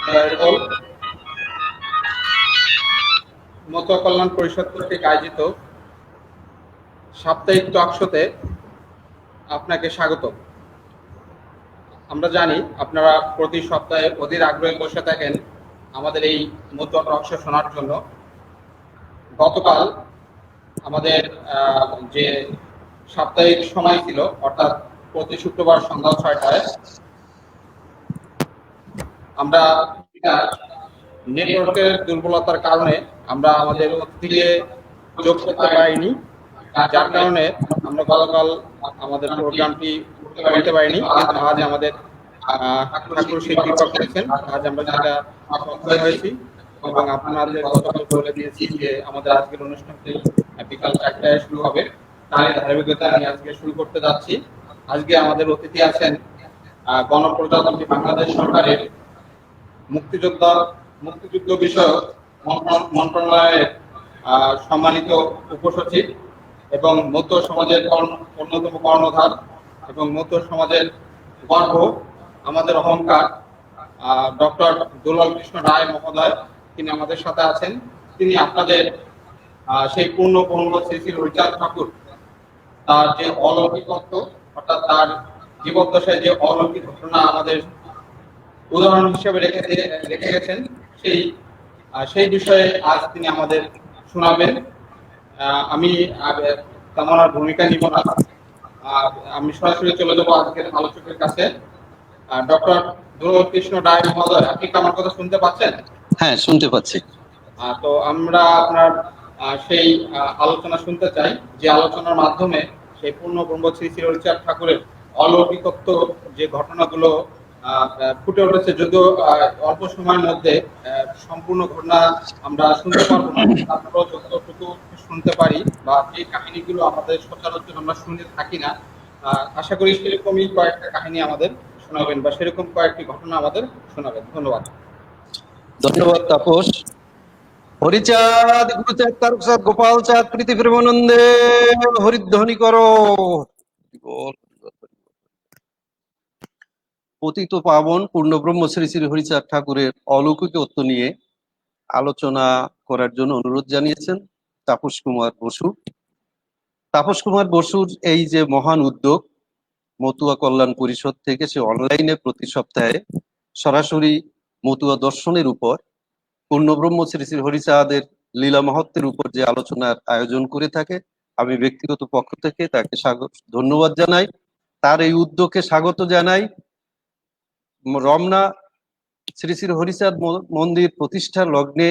জয়রোল মতো কল্যাণ পরিষদ কর্তৃক আয়োজিত সাপ্তাহিক টক শোতে আপনাকে স্বাগত। আমরা জানি আপনারা প্রতি সপ্তাহে অধীর আগ্রহে বসে থাকেন আমাদের এই মতুয়া টক শো শোনার জন্য। গতকাল আমাদের যে সাপ্তাহিক সময় ছিল, অর্থাৎ প্রতি শুক্রবার সন্ধ্যা 6টায়, আমরা নেটওয়ার্কের দুর্বলতার কারণে আমরা আমাদের অতিথিকে যোগ করতে পারিনি, যার কারণে আমরা গতকাল আমাদের প্রোগ্রামটি করতে পারিনি। কিন্তু আজ আমাদের ঠাকুর শিল্পী করেছেন, আজ আমরা সেটা সক্ষম হয়েছি এবং আপনাদের গতকাল বলে দিয়েছি যে আমাদের আজকের অনুষ্ঠানটি বিকাল 4টায় শুরু হবে। তার ধারাবাহিকতা আমি আজকে শুরু করতে যাচ্ছি। আজকে আমাদের অতিথি আছেন গণপ্রজাতন্ত্রী বাংলাদেশ সরকারের মুক্তিযুদ্ধ বিষয়ক মন্ত্রণালয়ের সম্মানিত উপসচিব এবং মতুয়া সমাজের অন্যতম কর্ণধার এবং মতুয়া সমাজের গর্ব, আমাদের অহংকার, ডক্টর দুলাল কৃষ্ণ রায় মহোদয়। তিনি আমাদের সাথে আছেন। তিনি আপনাদের সেই পূর্ণ শ্রী শ্রী হরিচাঁদ ঠাকুর, তার যে অলৌকিকত্ব, অর্থাৎ তার জীবদ্দশায় যে অলৌকিক ঘটনা আমাদের উদাহরণ হিসেবে রেখে গেছেন, সেই বিষয়ে আজ তিনি আমাদের শোনাবেন। আমি তেমন আর ভূমিকা নিব না, আমি সরাসরি চলে যাবো আজকের আলোচকের কাছে। ডক্টর দুলাল কৃষ্ণ রায় মহোদয়, আপনি কি আমার কথা শুনতে পাচ্ছেন? হ্যাঁ, শুনতে পাচ্ছি। তো আমরা আপনার সেই আলোচনা শুনতে চাই, যে আলোচনার মাধ্যমে সেই পূর্ণ ব্রহ্ম শ্রী শ্রী হরিচাঁদ ঠাকুরের অলৌকিকত্ব যে ঘটনাগুলো ফুটে উঠেছে, যদিও অল্প সময়ের মধ্যে সম্পূর্ণ ঘটনা আমরা শুনতে পারবো না, তারপরেও যতটুকু শুনতে পারি বা এই কাহিনীগুলো আমাদের সচরাচর আমরা শুনে থাকি না, আশা করি সেরকমই কয়েকটা কাহিনী আমাদের শোনাবেন বা সেরকম কয়েকটি ঘটনা আমাদের শোনাবেন। ধন্যবাদ। ধন্যবাদ তাপস। হরিচাঁদ, গুরুচাঁদ, তারকচাঁদ, গোপাল চাঁদ, প্রীতি প্রেমানন্দে হরিধ্বনি করো। পতিত পাবন পূর্ণ ব্রহ্ম শ্রী শ্রী হরিচাঁদ ঠাকুরের অলৌকিকত্ব নিয়ে আলোচনা করার জন্য অনুরোধ জানিয়েছেন তাপস কুমার বসু। তাপস কুমার বসুর এই যে মহান উদ্যোগ, মতুয়া কল্যাণ পরিষদ থেকে সে অনলাইনে প্রতি সপ্তাহে সরাসরি মতুয়া দর্শনের উপর, পূর্ণব্রহ্ম শ্রী শ্রী হরিচাঁদের লীলা মহত্বের উপর যে আলোচনার আয়োজন করে থাকে, আমি ব্যক্তিগত পক্ষ থেকে তাকে ধন্যবাদ জানাই। তার এই উদ্যোগকে স্বাগত জানাই। রমনা শ্রী শ্রী হরিচাঁদ মন্দির প্রতিষ্ঠার লগ্নে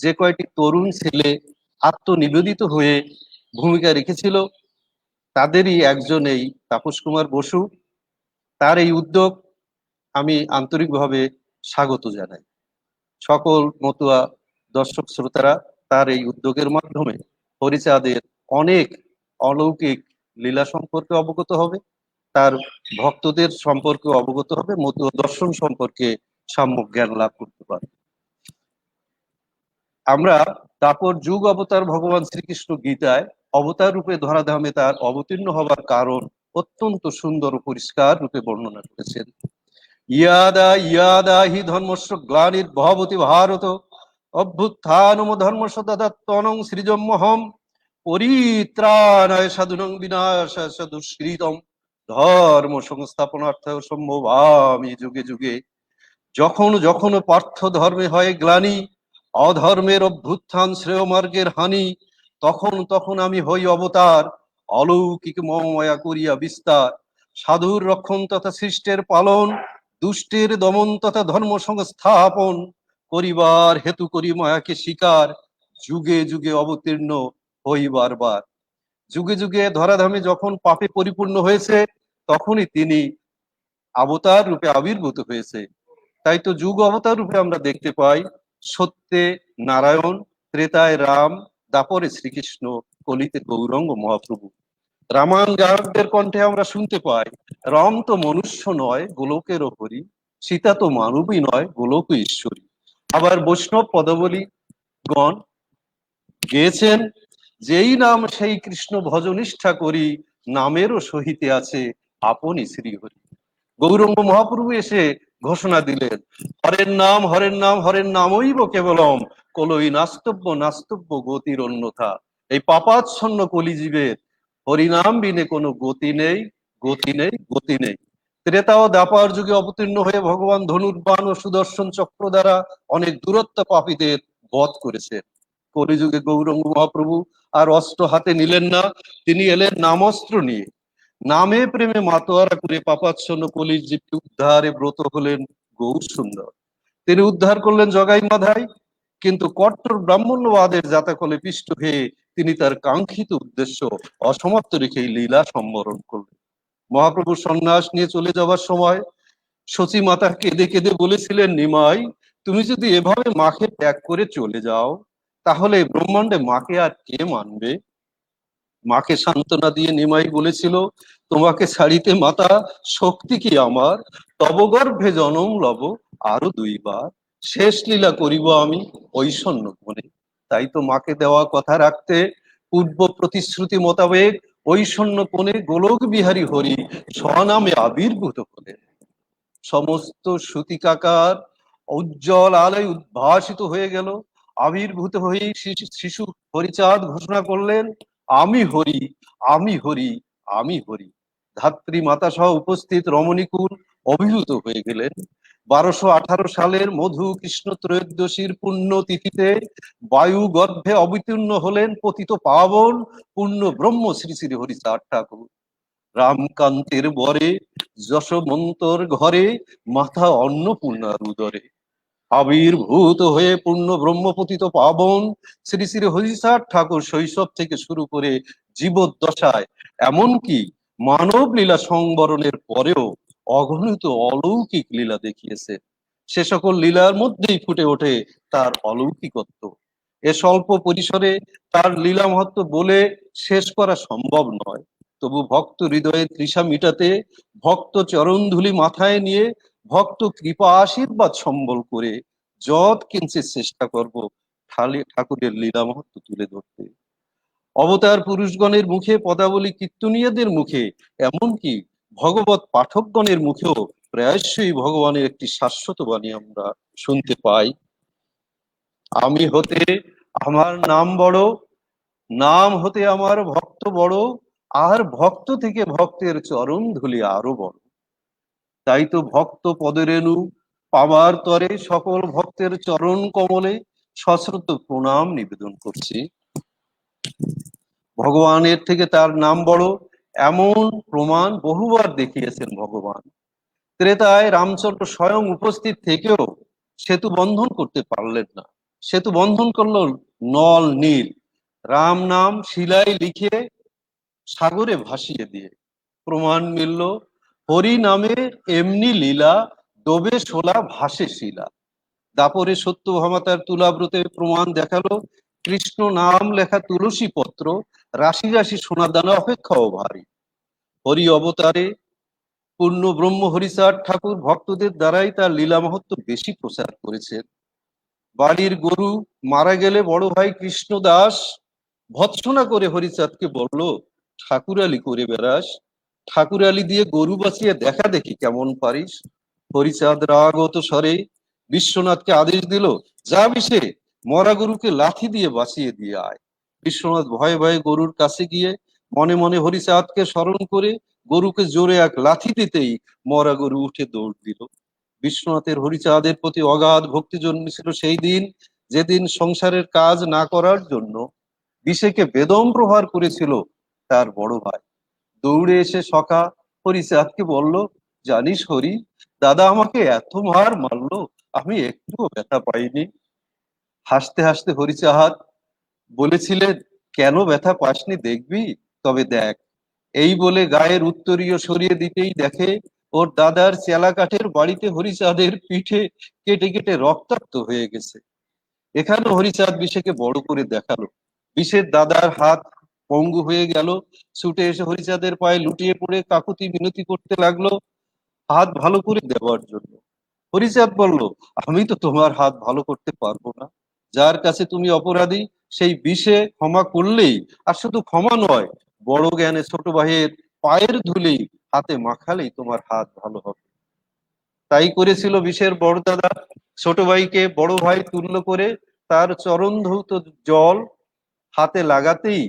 যে কয়টি তরুণ ছেলে আত্মনিবেদিত হয়ে ভূমিকা রেখেছিল, তাদেরই একজন এই তাপস কুমার বসু। তার এই উদ্যোগ আমি আন্তরিকভাবে স্বাগত জানাই। সকল মতুয়া দর্শক শ্রোতারা তার এই উদ্যোগের মাধ্যমে হরিচাঁদের অনেক অলৌকিক লীলা সম্পর্কে অবগত হবে, তার ভক্তদের সম্পর্কে অবগত হবে, মতুয়া দর্শন সম্পর্কে সম্যক জ্ঞান লাভ করতে পারবে। আমরা তারপর যুগ অবতার ভগবান শ্রীকৃষ্ণ গীতায় অবতার রূপে ধরাধামে তার অবতীর্ণ হবার কারণ অত্যন্ত সুন্দর ও পরিষ্কার রূপে বর্ণনা করেছেন। ইয়াদা ইয়াদা হি ধর্মস্য গ্লানির্ভবতি ভারত অভ্যুত্থানম ধর্মস্য তদাত্মনং সৃজম্যহম পরিত্রাণায় সাধুনং বিনাশায় দুষ্কৃতম ধর্ম সংস্থাপনার্থ সম্ভবামি যুগে যুগে। যখন যখন পার্থ ধর্মে হয় গ্লানি, অধর্মের অভ্যুত্থান, শ্রেয় মার্গের হানি, তখন তখন আমি হই অবতার, অলৌকিক মময়া করিয়া বিস্তার। সাধুর রক্ষণ তথা সৃষ্টের পালন, দুষ্টের দমন তথা ধর্ম সংস্থাপন করিবার হেতু করি মায়াকে স্বীকার। যুগে যুগে অবতীর্ণ হই বারবার। যুগে যুগে ধরাধামে যখন পাপে পরিপূর্ণ হয়েছে, তখনই তিনি অবতার রূপে আবির্ভূত হয়েছে। তাই তো যুগ অবতার রূপে আমরা দেখতে পাই সত্যে নারায়ণ, ত্রেতায় রাম, দাপরে শ্রীকৃষ্ণ, কলিতে গৌরাঙ্গ মহাপ্রভু। রামায়ণ গায়কদের কণ্ঠে আমরা শুনতে পাই, রাম তো মনুষ্য নয় গোলকের হরি, সীতা তো মানবী নয় গোলক ঈশ্বরী। আবার বৈষ্ণব পদাবলী গণ গেয়েছেন, যেই নাম সেই কৃষ্ণ ভজনিষ্ঠা করি, নামেরও সহিতে আছে আপনি শ্রীহরি। গৌরাঙ্গ মহাপ্রভু এসে ঘোষণা দিলেন, হরের নাম হরের নাম হরের নামইব কেবলম, কলই নাস্তব্য নাস্তব্য গতির অন্যথা। এই পাপাচ্ছন্ন কলিজীবের হরিনাম বিনে কোনো গতি নেই, গতি নেই, গতি নেই। ত্রেতা ও দ্বাপার যুগে অবতীর্ণ হয়ে ভগবান ধনুর্বাণ ও সুদর্শন চক্র দ্বারা অনেক দূরত্ব পাপীদের বধ করেছেন। কলিযুগে গৌরাঙ্গ মহাপ্রভু আর অস্ত্র হাতে নিলেন না, তিনি এলেন নামস্ত্র নিয়ে। নামে প্রেমে মাতোয়ারা করে পাপাচ্ছন্ন কলির জীবকে উদ্ধারে ব্রত হলেন গৌর সুন্দর। তিনি উদ্ধার করলেন জগাই মাধাই, কিন্তু কট্টর ব্রাহ্মণ্যবাদের জাতাকলে পিষ্ট হয়ে তিনি তার কাঙ্ক্ষিত উদ্দেশ্য অসমাপ্ত রেখেই লীলা সম্বরণ করলেন। মহাপ্রভু সন্ন্যাস নিয়ে চলে যাওয়ার সময় সচী মাতা কেঁদে কেঁদে বলেছিলেন, নিমাই তুমি যদি এভাবে মাকে ত্যাগ করে চলে যাও, তাহলে ব্রহ্মাণ্ডে মাকে আর কে মানবে? মাকে সান্ত্বনা দিয়ে নিমাই বলেছিল, তোমাকে ছাড়িতে মাতা শক্তি কি আমার, তব গর্ভে জনম লব আরো 2 বার, শেষ লীলা করিব আমি ঐশন্য বনে। তাই তো মাকে দেওয়া কথা রাখতে পূর্ব প্রতিশ্রুতি মোতাবেক ঐশন্য কোণে গোলক বিহারী হরি স্বনামে আবির্ভূত হলেন। সমস্ত সুতিকাকার উজ্জ্বল আলোয় উদ্ভাসিত হয়ে গেল। আবির্ভূত হয়ে শিশু হরিচাঁদ ঘোষণা করলেন, আমি হরি, আমি হরি, আমি হরি। ধাত্রী মাতা সহ উপস্থিত রমণীকুল অভিভূত হয়ে গেলেন। 1218 সালের মধু কৃষ্ণ ত্রয়োদশীর পুণ্য তিথিতে বায়ু গর্ভে অবতীর্ণ হলেন পতিত পাবন পূর্ণ ব্রহ্ম শ্রী শ্রী হরিচাঁদ ঠাকুর। রামকান্তের বরে যশোমন্তর ঘরে মাথা অন্নপূর্ণার উদরে আবির্ভূত হয়ে পূর্ণ ব্রহ্মপতিত পাবন শ্রী শ্রী হরিচাঁদ ঠাকুর শৈশব থেকে শুরু করে জীবদ্দশায় এমনকি মানব লীলা সংবরণের পরেও অগণিত অলৌকিক লীলা দেখিয়েছে। সে সকল লীলার মধ্যেই ফুটে ওঠে তার অলৌকিকত্ব। এ স্বল্প পরিসরে তার লীলা মাহাত্ম্য বলে শেষ করা সম্ভব নয়। তবু ভক্ত হৃদয়ের তৃষা মিটাতে ভক্ত চরণধুলি মাথায় নিয়ে ভক্ত কৃপা আশীর্বাদ সম্বল করে যৎ কিঞ্চিত চেষ্টা করব ঠাকুরের লীলা মাহাত্ম্য তুলে ধরতে। অবতার পুরুষগণের মুখে পদাবলী কীর্তনীয়দের মুখে এমনকি ভগবত পাঠকগণের মুখেও প্রায়শই ভগবানের একটি শাশ্বত বাণী আমরা শুনতে পাই, আমি হতে আমার নাম বড়, নাম হতে আমার ভক্ত বড়, আর ভক্ত থেকে ভক্তের চরণ ধুলি আরো বড়। তাই তো ভক্ত পদরেণু পাবার তরে সকল ভক্তের চরণ কমলে সশ্রদ্ধ প্রণাম নিবেদন করছি। ভগবানের থেকে তার নাম বড় এমন প্রমাণ বহুবার দেখিয়েছেন ভগবান। ত্রেতায় রামচন্দ্র স্বয়ং উপস্থিত থেকেও সেতু বন্ধন করতে পারলেন না। সেতু বন্ধন করলো নল নীল, রাম নাম শিলায় লিখে সাগরে ভাসিয়ে দিয়ে। প্রমাণ মিলল হরি নামে এমনি লীলা, ডোবে শোলা ভাসে শিলা। দাপরে সত্যভামা তার তুলাব্রতে প্রমাণ দেখালো, কৃষ্ণ নাম লেখা তুলসী পত্র রাশি রাশি সোনা দানা অপেক্ষাও ভারী। হরি অবতারে পূর্ণ ব্রহ্ম হরিচাঁদ ঠাকুর ভক্তদের দ্বারাই তার লীলা মাহাত্ম্য বেশি প্রচার করেছেন। বাড়ির গরু মারা গেলে বড় ভাই কৃষ্ণ দাস ভৎসনা করে হরিচাঁদকে বলল, ঠাকুরালি করে বেড়াস, ঠাকুরালি দিয়ে গরু বাঁচিয়ে দেখা দেখি কেমন পারিস। হরিচাঁদ রাগত স্বরে বিশ্বনাথকে আদেশ দিল, যা বিশে মরা গরুকে লাথি দিয়ে বাঁচিয়ে দিয়ে আয়। বিশ্বনাথ ভয়ে ভয়ে গরুর কাছে গিয়ে মনে মনে হরিচাঁদকে স্মরণ করে গরুকে জোরে এক লাথি দিতেই মরা গরু উঠে দৌড় দিল। বিশ্বনাথের হরিচাঁদের প্রতি অগাধ ভক্তি জন্মেছিল সেই দিন, যেদিন সংসারের কাজ না করার জন্য বিষেকে বেদম প্রহার করেছিল তার বড় ভাই। দৌড়ে এসে সখা হরিচাঁদকে বলল, জানিস হরি, দাদা আমাকে এত মার মারলো, আমি একটুও ব্যথা পাইনি। হাসতে হাসতে হরিচাঁদ বলেছিলেন, কেন ব্যথা পাসনি দেখবি, তবে দেখ। এই বলে গায়ের উত্তরীয় সরিয়ে দিতেই দেখে ওর দাদার চেলা কাঠের বাড়িতে হরিচাঁদের পিঠে কেটে কেটে রক্তাক্ত হয়ে গেছে। এখানে হরিচাঁদ বিষেকে বড় করে দেখালো। বিষের দাদার হাত পঙ্গু হয়ে গেল। ছুটে এসে হরিচাঁদের পায়ে লুটিয়ে পড়ে কাকুতি মিনতি করতে লাগলো হাত ভালো করে দেওয়ার জন্য। হরিচাঁদ বলল, আমি তো তোমার হাত ভালো করতে পারবো না। যার কাছে তুমি অপরাধী সেই বিষে ক্ষমা করলেই, আর শুধু ক্ষমা নয়, বড় জ্ঞানে ছোট ভাইয়ের পায়ের ধুলেই হাতে মাখালেই তোমার হাত ভালো হবে। তাই করেছিল বিষের বড় দাদা, ছোট ভাইকে বড় ভাই তুল্য করে তার চরণ ধৌত জল হাতে লাগাতেই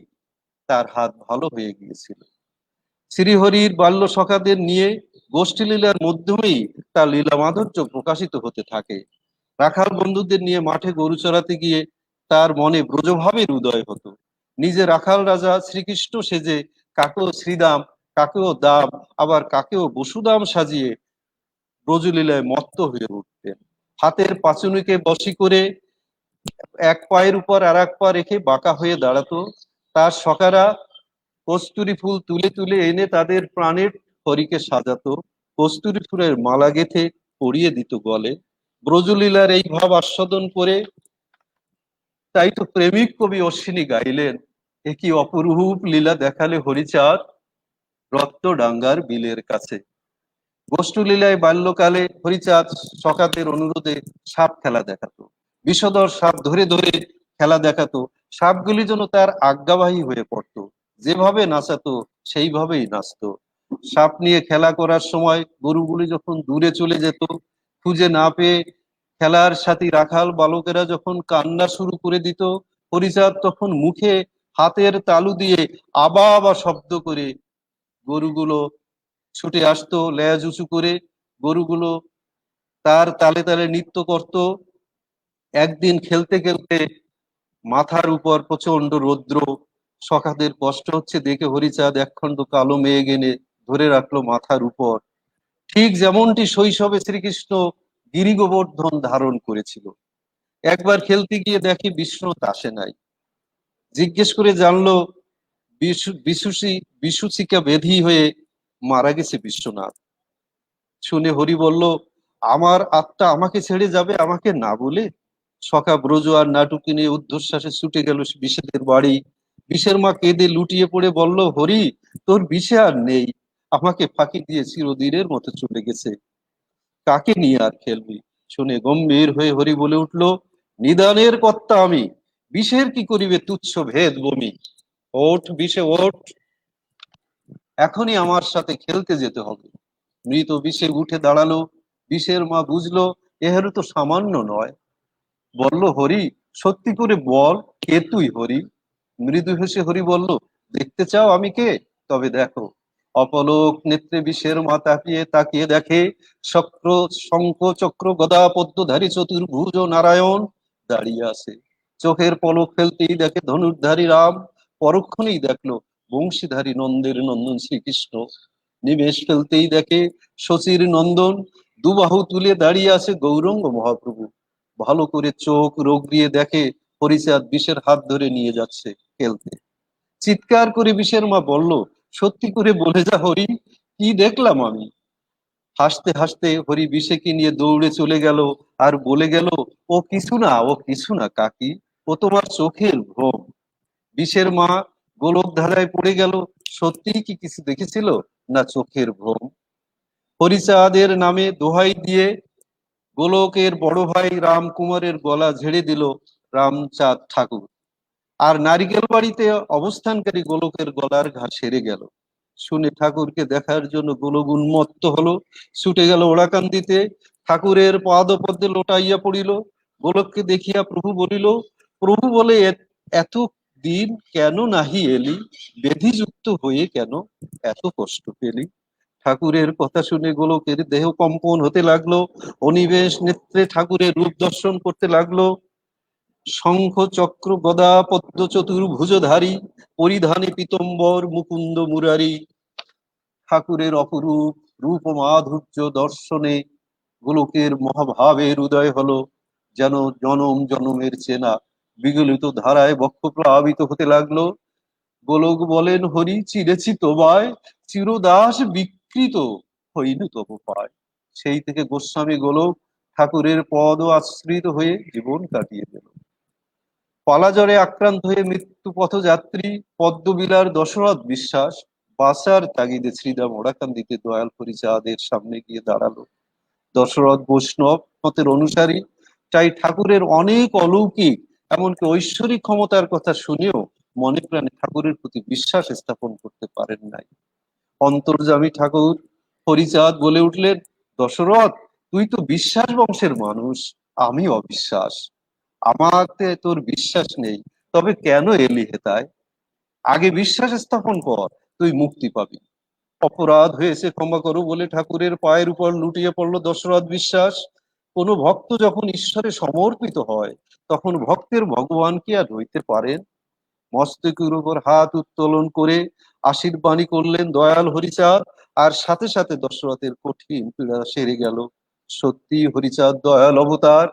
তার হাত ভালো হয়ে গিয়েছিল। শ্রীহরির বাল্য সখাদের নিয়ে গোষ্ঠী লীলার মাধ্যমেই তার লীলা মাধুর্য প্রকাশিত হতে থাকে। রাখাল বন্ধুদের নিয়ে মাঠে গরু চড়াতে গিয়ে তার মনে ব্রজভাবের উদয় হতো। নিজে রাখাল রাজা শ্রীকৃষ্ণ সেজে কাকেও শ্রীদাম, কাকেও দাম, আবার কাকেও বসুদাম সাজিয়ে ব্রজলীলায় মত্ত হয়ে উঠতেন। হাতের পাঁচুনিকে বশী করে এক পায়ের উপর আর এক পা রেখে বাঁকা হয়ে দাঁড়াতো। তার সখারা কস্তুরী ফুল তুলে তুলে এনে তাদের প্রাণের হরিকে সাজাতো, কস্তুরী ফুলের মালা গেথে পরিয়ে দিত গলে। ব্রজলীলার এই ভাব আস্বাদন করে তাই তো প্রেমিক কবি অশ্বিনী গাইলেন, এ কি অপরূপ লীলা দেখালে হরিচাঁদ রক্তডাঙ্গার বিলের কাছে। গোষ্ঠলীলায় বাল্যকালে হরিচাঁদ সখাদের অনুরোধে সাপ খেলা দেখাতো, বিষধর সাপ ধরে ধরে খেলা দেখাতো। সাপগুলি যেন তার আজ্ঞাবাহী হয়ে পড়তো, যেভাবে নাচাতো সেইভাবেই নাচতো। সাপ নিয়ে খেলা করার সময় গরুগুলি যখন দূরে চলে যেত, খুঁজে না পেয়ে খেলার সাথী রাখাল বালকেরা যখন কান্না শুরু করে দিত, হরিচাঁদ তখন মুখে হাতের তালু দিয়ে আবা আবা শব্দ করে গরুগুলো ছুটে আসতো লেজ উঁচু করে। গরুগুলো তার তালে তালে নৃত্য করত। একদিন খেলতে খেলতে মাথার উপর প্রচন্ড রৌদ্র, সখাদের কষ্ট হচ্ছে দেখে হরিচাঁদ একখণ্ড কালো মেঘ এনে ধরে রাখলো মাথার উপর, ঠিক যেমনটি শৈশবে শ্রীকৃষ্ণ গিরি গোবর্ধন ধারণ করেছিল। একবার খেলতে গিয়ে দেখে বিষ্ণু আসে নাই। জিজ্ঞেস করে জানলো বিশুচিকা বেধি হয়ে মারা গেছে বিশ্বনাথ। শুনে হরি বলল, আমার আত্মা আমাকে ছেড়ে যাবে আমাকে না বলে? সখা ব্রজ আর নাটুকে নিয়ে ঊর্ধ্বশ্বাসে ছুটে গেল বিষেদের বাড়ি। বিষের মা কেঁদে লুটিয়ে পড়ে বলল, হরি তোর বিষে আর নেই, আমাকে ফাঁকি দিয়ে চিরদিনের মতো চলে গেছে, কাকে নিয়ে আর খেলবি? শুনে গম্ভীর হয়ে হরি বলে উঠল, নিদানের কর্তা আমি, বিষের কি করিবে তুচ্ছ ভেদ বমি। ওঠ বিষে ওঠ, এখনই আমার সাথে খেলতে যেতে হবে। মৃত বিষে উঠে দাঁড়ালো। বিষের মা বুঝলো এহারও তো সামান্য নয়। বলল, হরি সত্যি করে বল, কে তুই হরি? মৃদু হেসে হরি বলল, দেখতে চাও আমি কে? তবে দেখো। অপলক নেত্রে বিষের মা তাকিয়ে তাকিয়ে দেখে চক্র, শঙ্খ চক্র গদা পদ্মধারী চতুর্ভুজ নারায়ণ দাঁড়িয়ে আছে। চোখের পলক ফেলতেই দেখে ধনুর্ধারী রাম, পরক্ষণেই দেখলো বংশীধারী নন্দের নন্দন শ্রীকৃষ্ণ। নিমেষ ফেলতেই দেখে শচীর নন্দন, দুবাহু তুলে দাঁড়িয়ে আছে গৌরঙ্গ মহাপ্রভু। ভালো করে চোখ রোগ দিয়ে দেখে হরিচাঁদ বিষের হাত ধরে নিয়ে যাচ্ছে খেলতে। চিৎকার করে বিষের মা বলল, সত্যি করে বলে যা হরি, কি দেখলাম আমি? হাসতে হাসতে হরি বিষেকে নিয়ে দৌড়ে চলে গেল আর বলে গেল, ও কিছু না, ও কিছু না কাকি, ও তোমার চোখের ভ্রম। বিষের মা গোলক ধাঁধায় পড়ে গেল, সত্যিই কি কিছু দেখেছিল না চোখের ভ্রম? হরিচাঁদের নামে দোহাই দিয়ে গোলকের বড় ভাই রামকুমারের গলা ঝেড়ে দিল রামচাঁদ ঠাকুর। আর নারিকেল বাড়িতে অবস্থানকারী গোলকের গলার ঘা সেরে গেল। শুনে ঠাকুরকে দেখার জন্য গোলক উন্মত্ত হলো, ছুটে গেল ওড়াকান্দিতে, ঠাকুরের পাদপদ্মে লোটাইয়া পড়িল। গোলককে দেখিয়া প্রভু বলিল, প্রভু বলে, এত দিন কেন নাহি এলি? ব্যাধিযুক্ত হয়ে কেন এত কষ্ট পেলি? ঠাকুরের কথা শুনে গোলকের দেহ কম্পন হতে লাগলো, অনিবেশ নেত্রে ঠাকুরের রূপ দর্শন করতে লাগলো। শঙ্খ চক্র গদা পদ্ম চতুর্ভুজধারী, পরিধানে পীতম্বর মুকুন্দ মুরারি। ঠাকুরের অপরূপ রূপ মাধুর্য দর্শনে গোলকের মহাভাবের উদয় হলো, যেন জনম জনমের চেনা বিগলিত ধারায় বক্ষ প্লাবিত হতে লাগলো। গোলক বলেন, হরি চিরেছি তোমায়, চিরদাস বিকৃত হইনু তবু পায়। সেই থেকে গোস্বামী গোলক ঠাকুরের পদ আশ্রিত হয়ে জীবন কাটিয়ে দিল। পালাজ্বরে আক্রান্ত হয়ে মৃত্যু পথযাত্রী পদ্মবিলার দশরথ বিশ্বাস বাঁচার তাগিদে শ্রীরাম ওড়াকান্দিতে দয়াল হরিচাঁদের সামনে গিয়ে দাঁড়ালো। দশরথ বৈষ্ণব মতের অনুসারী, তাই ঠাকুরের অনেক অলৌকিক এমনকি ঐশ্বরিক ক্ষমতার কথা শুনেও মনে প্রাণে ঠাকুরের প্রতি বিশ্বাস স্থাপন করতে পারেন নাই। অন্তর্যামী ঠাকুর হরিচাঁদ বলে উঠলেন, দশরথ তুই তো বিশ্বাস বংশের মানুষ, আমি অবিশ্বাস। আমাতে তোর বিশ্বাস নেই, তবে কেন এলি হেতায়? আগে বিশ্বাস স্থাপন কর, তুই মুক্তি পাবি। অপরাধ হয়েছে ক্ষমা করো বলে ঠাকুরের পায়ের উপর লুটিয়ে পড়লো দশরথ বিশ্বাস। কোনো ভক্ত যখন ঈশ্বরে সমর্পিত হয়, তখন ভক্তের ভগবান কি আর হইতে পারেন? মস্তকের উপর হাত উত্তোলন করে আশীর্বাণী করলেন দয়াল হরিচাঁদ, আর সাথে সাথে দশরথের কঠিন পীড়া সেরে গেল। সত্যি হরিচাঁদ দয়াল অবতার,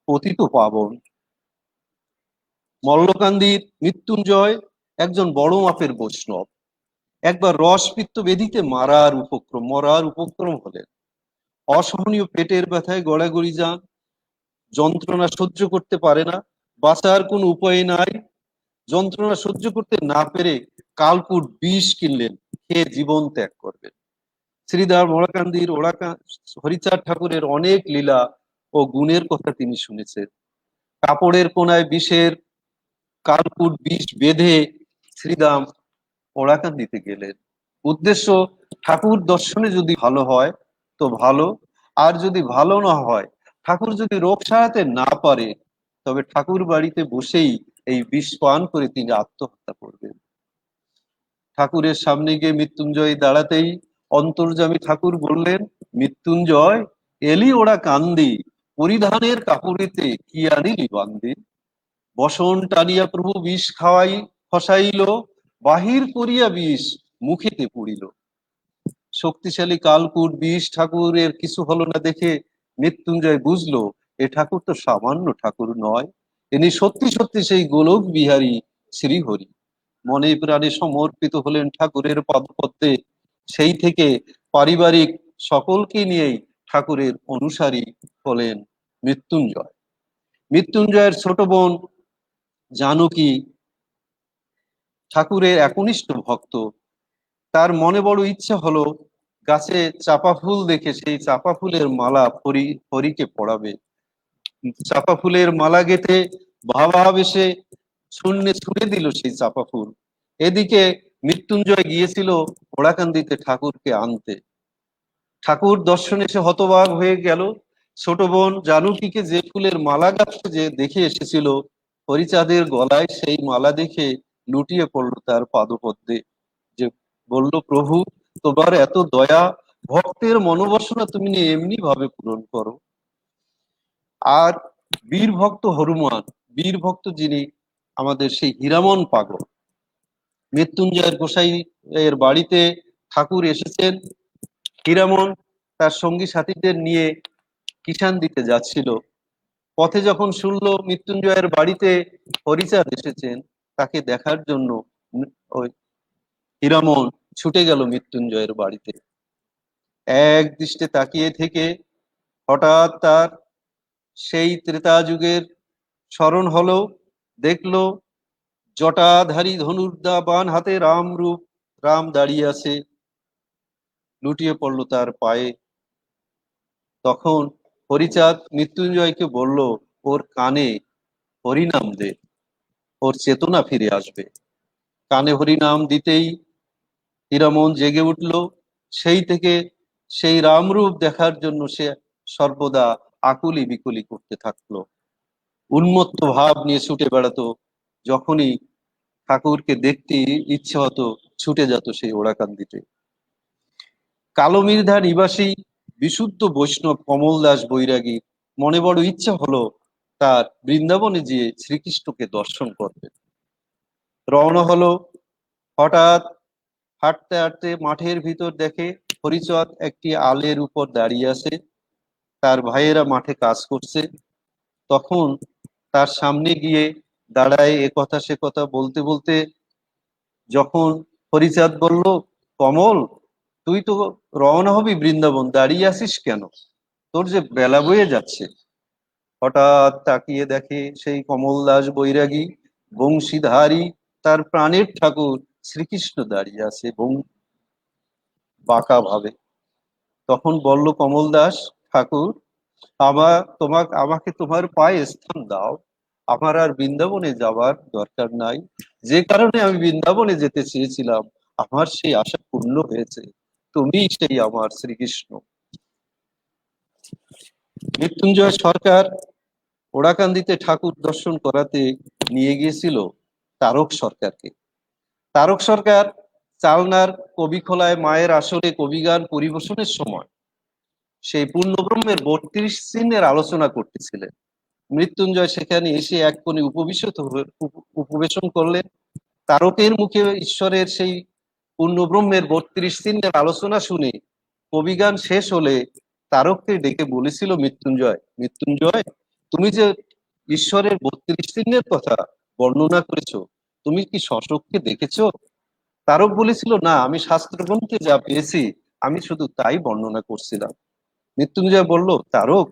পতিত পাবন। মল্লকান্দির মৃত্যুঞ্জয় একজন বড় মাপের বৈষ্ণব। একবার রসপিত্ত বেধিতে মরার উপক্রম হলেন। অসহনীয় পেটের ব্যথায় গড়াগড়ি যান, যন্ত্রণা সহ্য করতে পারে না, বাঁচার কোনো উপায় নাই। যন্ত্রণা সহ্য করতে না পেরে কালকুট বিষ কিনলেন, খেয়ে জীবন ত্যাগ করবেন। শ্রীদার মরাকান্দির হরিচাঁদ ঠাকুরের অনেক লীলা ও গুণের কথা তিনি শুনেছেন। কাপড়ের কোনায় বিষের কালকুট বিষ বেঁধে শ্রীদাম ওরাকান্দিতে গেলেন। উদ্দেশ্য, ঠাকুর দর্শনে যদি ভালো হয় তো ভালো, আর যদি ভালো না হয়, ঠাকুর যদি রোগ সারাতে না পারে, তবে ঠাকুর বাড়িতে বসেই এই বিষ পান করে তিনি আত্মহত্যা করবেন। ঠাকুরের সামনে গিয়ে মৃত্যুঞ্জয় দাঁড়াতেই অন্তর্যামী ঠাকুর বললেন, মৃত্যুঞ্জয়, এলি ওরা কান্দি, পরিধানের কাপড়েতে কি আনিলি বান্দি? বসন টানিয়া প্রভু বিষ খাওয়াই খসাইল, বাহির করিয়া বিষ মুখেতে পুড়িল। শক্তিশালী কালকুট বিষ ঠাকুরের কিছু হলো না দেখে মৃত্যুঞ্জয় বুঝলো, এ ঠাকুর তো সামান্য ঠাকুর নয়, ইনি সত্যি সত্যি সেই গোলক বিহারী শ্রীহরি। মনে প্রাণে সমর্পিত হলেন ঠাকুরের পদপদ্মে। সেই থেকে পারিবারিক সকলকে নিয়েই ঠাকুরের অনুসারী হলেন মৃত্যুঞ্জয়। মৃত্যুঞ্জয়ের ছোট বোন জানকী ঠাকুরের একনিষ্ঠ ভক্ত। তার মনে বড় ইচ্ছা হলো গাছে চাপা ফুল দেখে সেই চাপা ফুলের মালা হরিকে পড়াবে। চাপা ফুলের মালা গেঁথে ভাবাবেশে শূন্যে ছুড়ে দিল সেই চাপা ফুল। এদিকে মৃত্যুঞ্জয় গিয়েছিল ওরাকান্দিতে ঠাকুরকে আনতে। ঠাকুর দর্শনে সে হতবাক হয়ে গেল। ছোট বোন জানকীকে যে ফুলের মালা গাঁথতে যে দেখে এসেছিল, হরিচাঁদের গলায় সেই মালা দেখে লুটিয়ে পড়লো তার পাদপদ্মে, যে বলল, প্রভু, তোমার এত দয়া, ভক্তের মনোবাসনা তুমি এমনি ভাবে পূরণ করো। আর বীর ভক্ত হনুমান, বীর ভক্ত যিনি আমাদের সেই হীরামন পাগল, মৃত্যুঞ্জয়ের গোসাই এর বাড়িতে ঠাকুর এসেছেন। হীরামন তার সঙ্গী সাথীদের নিয়ে কিষান দিতে যাচ্ছিল। পথে যখন শুনলো মৃত্যুঞ্জয়ের বাড়িতে হরিচাঁদ এসেছেন, তাকে দেখার জন্য ওই হীরামন ছুটে গেল মৃত্যুঞ্জয়ের বাড়িতে। এক দৃষ্টে তাকিয়ে থেকে হঠাৎ তার সেই ত্রেতা যুগের স্মরণ হলো। দেখলো জটাধারী ধনুর্দা বান হাতে রাম দাঁড়িয়ে আছে, লুটিয়ে পড়লো তার পায়ে। তখন হরিচাঁদ মৃত্যুঞ্জয়কে বলল, ওর কানে হরিনাম দে, ওর চেতনা ফিরে আসবে। কানে হরিনাম দিতেই হীরামন জেগে উঠল। সেই থেকে সেই রামরূপ দেখার জন্য সে সর্বদা আকুলি বিকুলি করতে থাকলো, উন্মত্ত ভাব নিয়ে ছুটে বেড়াতো। যখনই ঠাকুরকে দেখতে ইচ্ছে হতো, ছুটে যেত সেই ওরাকান্দিতে। কালমির্ধা নিবাসী বিশুদ্ধ বৈষ্ণব কমল দাস বৈরাগী মনে বড় ইচ্ছা হলো তার বৃন্দাবনে গিয়ে শ্রীকৃষ্ণকে দর্শন করবে। রওনা হলো। হঠাৎ হাঁটতে হাঁটতে মাঠের ভিতর দেখে হরিচাঁদ একটি আলের উপর দাঁড়িয়ে আছে, তার ভাইয়েরা মাঠে কাজ করছে। তখন তার সামনে গিয়ে দাঁড়ায়, এ কথা সে কথা বলতে বলতে যখন হরিচাঁদ বলল, কমল, তুই তো রওনা হবি বৃন্দাবন, দাঁড়িয়ে আছিস কেন? তোর যে বেলা বয়ে যাচ্ছে। হঠাৎ তাকিয়ে দেখে সেই কমল দাস বৈরাগী বংশীধারী, তার প্রাণের ঠাকুর শ্রীকৃষ্ণ দাঁড়িয়ে আছে বাঁকা ভাবে। তখন বলল কমল দাস, ঠাকুর, আমাকে তোমার পায়ে স্থান দাও, আমার আর বৃন্দাবনে যাওয়ার দরকার নাই। যে কারণে আমি বৃন্দাবনে যেতে চেয়েছিলাম, আমার সেই আশা পূর্ণ হয়েছে, তুমি সেই আমার শ্রীকৃষ্ণ। মৃত্যুঞ্জয় সরকার ওড়াকান্দিতে ঠাকুর দর্শন করাতে নিয়ে গিয়েছিল তারক সরকারকে। তারক সরকার চালনার কবিখোলায় মায়ের আসরে কবিগান পরিবেশনের সময় সেই পূর্ণব্রহ্মের ৩২ চিহ্নের আলোচনা করতেছিলেন। মৃত্যুঞ্জয় সেখানে এসে এক কোণে উপবেশন করলেন। তারকের মুখে ঈশ্বরের সেই পূর্ণব্রহ্মের ৩২ চিহ্নের আলোচনা শুনে কবিগান শেষ হলে তারককে ডেকে বলেছিল মৃত্যুঞ্জয়, মৃত্যুঞ্জয়, তুমি যে ঈশ্বরের ৩২ চিহ্নের কথা বর্ণনা করেছো, তুমি কি স্বচক্ষে দেখেছো? তারক বলেছিল, না, আমি শাস্ত্রগ্রন্থে যা পেয়েছি আমি শুধু তাই বর্ণনা করছিলাম। মৃত্যুঞ্জয় বলল, তারক,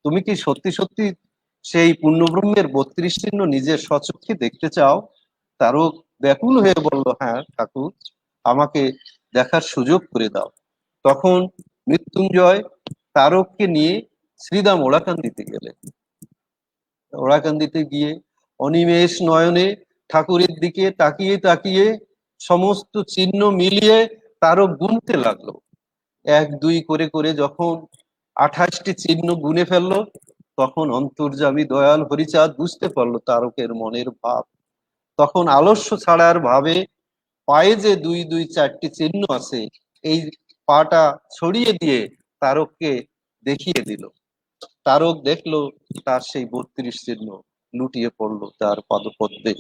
তুমি কি সত্যি সত্যি সেই পূর্ণব্রহ্মের ৩২ চিহ্ন নিজের স্বচক্ষে দেখতে চাও? তারক ব্যাকুল হয়ে বলল, হ্যাঁ ঠাকুর, আমাকে দেখার সুযোগ করে দাও। তখন মৃত্যুঞ্জয় তারককে নিয়ে শ্রীদাম ওড়াকান্দিতে গেলেন। ওড়াকান্দিতে গিয়ে অনিমেষ নয়নে ঠাকুরের দিকে তাকিয়ে তাকিয়ে সমস্ত চিহ্ন মিলিয়ে তারক গুনতে লাগলো। ১ ২ করে করে যখন ২৮টি চিহ্ন গুনে ফেললো, তখন অন্তর্যামী দয়াল হরিচাঁদ বুঝতে পারলো তারকের মনের ভাব। তখন আলস্য ছাড়ার ভাবে পায়ে যে ২ ২ ৪টি চিহ্ন আছে, এই পাটা ছড়িয়ে দিয়ে তারককে দেখিয়ে দিল। তারক দেখলো তার সেই ৩২ চিহ্ন লুটিয়ে পড়লো তার পাদপদ্মে।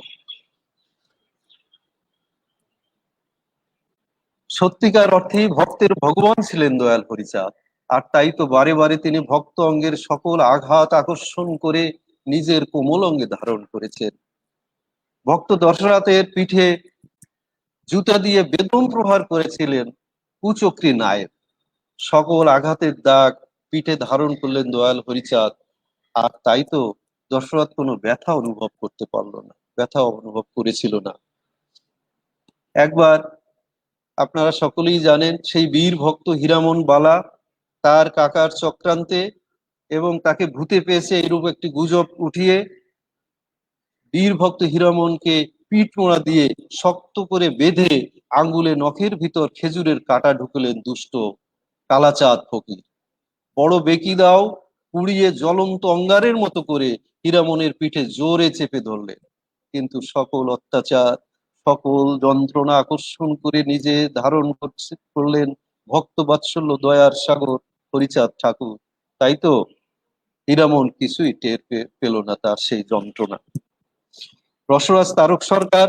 সত্যিকার অর্থেই ভক্তের ভগবান ছিলেন দয়াল হরিচাঁদ। আর তাই তো বারে বারে তিনি ভক্ত অঙ্গের সকল আঘাত আকর্ষণ করে নিজের কোমল অঙ্গে ধারণ করেছেন। ভক্ত দশরথের পিঠে জুতা দিয়ে বেদম প্রহার করেছিলেন কুচক্রী নায়েক। সকল আঘাতের দাগ পিঠে ধারণ করলেন দয়াল হরিচাঁদ। আর তাই তো দশরথ কোনো ব্যথা অনুভব করতে পারলো না, ব্যথা অনুভব করেছিল না। একবার আপনারা সকলেই জানেন, সেই বীর ভক্ত হীরামন বালা তার কাকার চক্রান্তে এবং তাকে ভূতে পেয়েছে এরূপ একটি গুজব উঠিয়ে বীর ভক্ত হীরামনকে পিঠ মোড়া দিয়ে শক্ত করে বেঁধে আঙ্গুলে নখের ভিতর খেজুরের কাঁটা ঢুকলেন দুষ্ট কালাচাঁদ ফকির। বড় বেকি দাও পুড়িয়ে জ্বলন্ত অঙ্গারের মতো করে হীরামনের পিঠে জোরে চেপে ধরলেন। কিন্তু সকল অত্যাচার, সকল যন্ত্রণা আকর্ষণ করে নিজে ধারণ করলেন ভক্ত বাৎসল্য দয়ার সাগর হরিচাঁদ ঠাকুর। তাই তো হীরামন কিছুই টের পেল না তার সেই যন্ত্রণা। রসরাজ তারক সরকার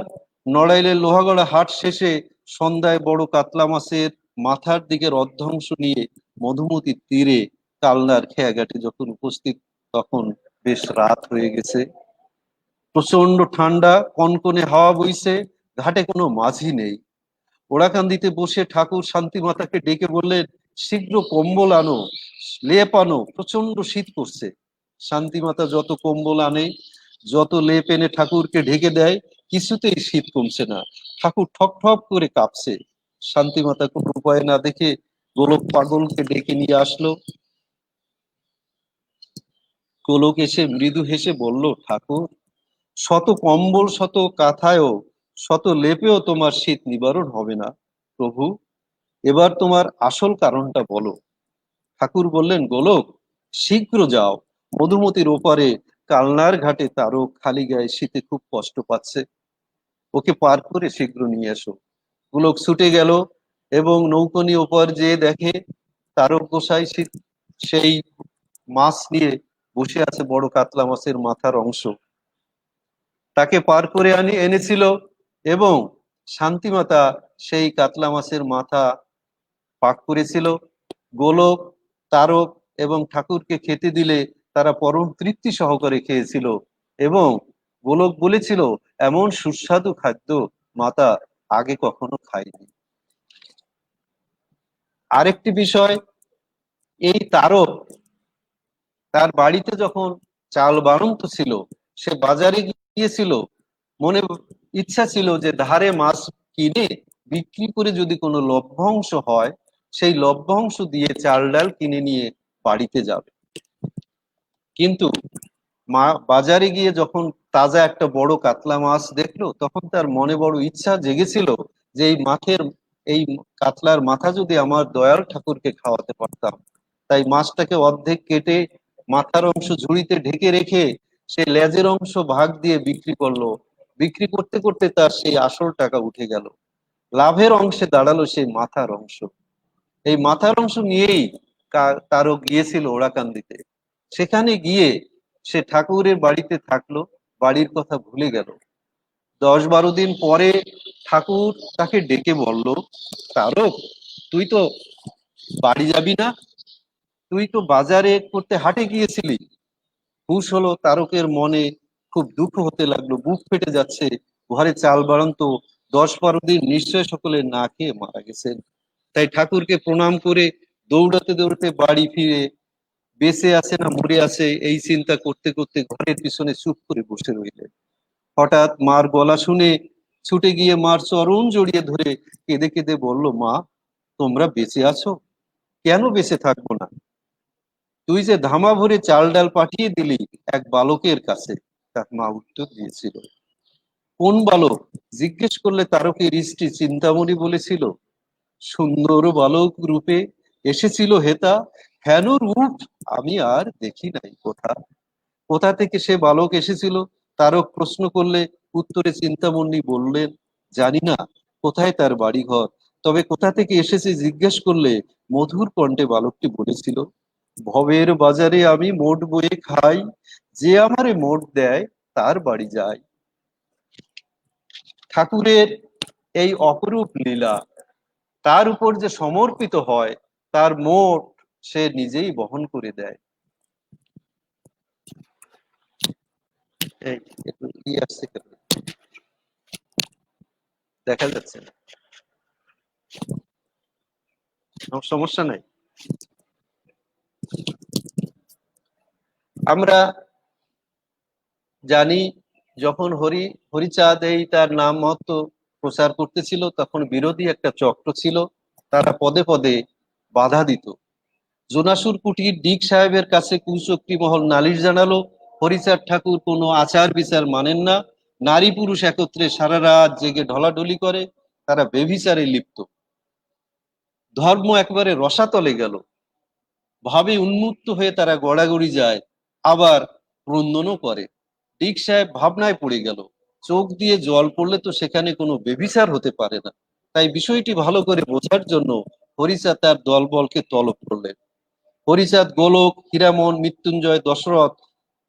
নড়াইলের লোহাগড়া হাট শেষে সন্ধ্যায় বড় কাতলা মাছের মাথার দিকের অর্ধাংশ নিয়ে মধুমতির তীরে কালনার খেয়াঘাটে যখন উপস্থিত, তখন বেশ রাত হয়ে গেছে। প্রচন্ড ঠান্ডা, কনকনে হাওয়া বইছে, ঘাটে কোনো মাঝি নেই। ওড়াকান্দিতে বসে ঠাকুর শান্তি মাতাকে ডেকে বললেন, শীঘ্র কম্বল আনো, লেপ আনো, প্রচন্ড শীত করছে। শান্তি মাতা যত কম্বল আনে, যত লেপ এনে ঠাকুরকে ঢেকে দেয়, কিছুতেই শীত কমছে না। ঠাকুর ঠক ঠক করে কাঁপছে। শান্তি মাতা কোনো উপায় না দেখে গোলক পাগলকে ডেকে নিয়ে আসলো। গোলক এসে মৃদু হেসে বলল, ঠাকুর, শত কম্বল শত কাঁথায়ও শত লেপেও তোমার শীত নিবারণ হবে না। প্রভু, এবার তোমার আসল কারণটা বলো। ঠাকুর বললেন, গোলক, শীঘ্র যাও, মধুমতির ওপারে কালনার ঘাটে তারক খালি গায়ে শীতে খুব কষ্ট পাচ্ছে, ওকে পার করে শীঘ্র নিয়ে এসো। গোলক ছুটে গেল এবং নৌকনি ওপার যেয়ে দেখে তারক গোসাই সেই মাছ নিয়ে বসে আছে, বড় কাতলা মাছের মাথার অংশ তাকে পার করে এনেছিল এবং শান্তিমাতা সেই কাতলা মাছের মাথা পাক করেছিল। গোলক, তারক এবং ঠাকুরকে খেতে দিলে তারা পরম তৃপ্তি সহকারে খেয়েছিল এবং গোলক বলেছিল, এমন সুস্বাদু খাদ্য মাতা আগে কখনো খায়নি। আরেকটি বিষয়, এই তারক তার বাড়িতে যখন চাল বাড়ন্ত ছিল, সে বাজারে গিয়েছিল, মনে ইচ্ছা ছিল যে ধারে মাছ কিনে বিক্রি করে যদি কোনো লভ্যাংশ হয়, সেই লভ্যাংশ দিয়ে চাল ডাল কিনে নিয়ে বাড়িতে যাবে। কিন্তু মা বাজারে গিয়ে যখন তাজা একটা বড় কাতলা মাছ দেখলো, তখন তার মনে বড় ইচ্ছা জেগেছিল যে এই কাতলার মাথা যদি আমার দয়াল ঠাকুরকে খাওয়াতে পারতাম, তাই মাছটাকে অর্ধেক কেটে মাথার অংশ ঝুড়িতে ঢেকে রেখে সে লেজের অংশ ভাগ দিয়ে বিক্রি করলো। বিক্রি করতে করতে তার সেই আসল টাকা উঠে গেল। লাভের অংশে দাঁড়ালো সেই মাথার অংশ। এই মাথার অংশ নিয়েই তারও গিয়েছিল ওরাকান্দিতে। সেখানে গিয়ে সে ঠাকুরের বাড়িতে থাকলো, বাড়ির কথা ভুলে গেল। 10-12 দিন পরে ঠাকুর তাকে ডেকে বলল, তারক, তুই তো বাড়ি যাবি না? তুই তো বাজারে করতে হাটে গিয়েছিলি। হুঁশ হলো তারকের মনে। খুব দুঃখ হতে লাগলো, বুক ফেটে যাচ্ছে। ঘরে চাল বাড়ন্ত 10-12 দিন নিশ্চয় সকলে না খেয়ে মারা গেছেন। তাই ঠাকুরকে প্রণাম করে দৌড়াতে দৌড়াতে বাড়ি ফিরে বেঁচে আছে না মরে আছে এই চিন্তা করতে করতে ঘরের পিছনে চুপ করে বসে রইলেন। হঠাৎ মার গলা শুনে ছুটে গিয়ে মার চরণ জড়িয়ে ধরে কেঁদে কেঁদে বলল, মা, তোমরা বেঁচে আছো? কেন বেঁচে থাকবো না? তুই যে ধামা ভরে চাল ডাল পাঠিয়ে দিলি এক বালকের কাছে। তার মা উত্তর দিয়েছিল। কোন বালক? জিজ্ঞেস করলে তারকের স্ত্রী চিন্তামণি বলেছিল, সুন্দর বালক রূপে এসেছিল হেতা, হেন রূপ আমি আর দেখি নাই কোথা। কোথা থেকে সে বালক এসেছিল তারক প্রশ্ন করলে উত্তরে চিন্তামণি বললেন, জানি না কোথায় তার বাড়িঘর, তবে কোথা থেকে এসেছে জিজ্ঞেস করলে মধুর কণ্ঠে বালকটি বলেছিল, ভবের বাজারে আমি মোট বয়ে খাই, যে আমারে মোট দেয় তার বাড়ি যায়। ঠাকুরের এই অপরূপ লীলা, তার উপর যে সমর্পিত হয় তার মোট সে নিজেই বহন করে দেয়। এই একটু আসছে কেন? দেখা যাচ্ছে না? সমস্যা নাই। আমরা জানি যখন হরিচাঁদ এই তার নাম মহত্ব প্রচার করতেছিল তখন বিরোধী একটা চক্র ছিল, তারা পদে পদে বাধা দিত। জোনাসুর কুটির ডিক সাহেবের কাছে কুচক্রী মহল নালিশ জানালো, হরিচাঁদ ঠাকুর কোনো আচার বিচার মানেন না, নারী পুরুষ একত্রে সারা রাত জেগে ঢলাঢলি করে, তারা বেভিচারে লিপ্ত। ধর্ম একেবারে রসাতলে গেল। ভাবে উন্মুক্ত হয়ে তারা গড়াগড়ি যায়, আবার ক্রন্দনও করে। ডিক সাহেব ভাবনায় পড়ে গেল, চোখ দিয়ে জল পড়লে তো সেখানে কোনো বেভিচার হতে পারে না। তাই বিষয়টি ভালো করে বোঝার জন্য হরিচাঁদ তার দলবলকে তলব করলেন। হরিচাঁদ গোলক, হীরামন, মৃত্যুঞ্জয়, দশরথ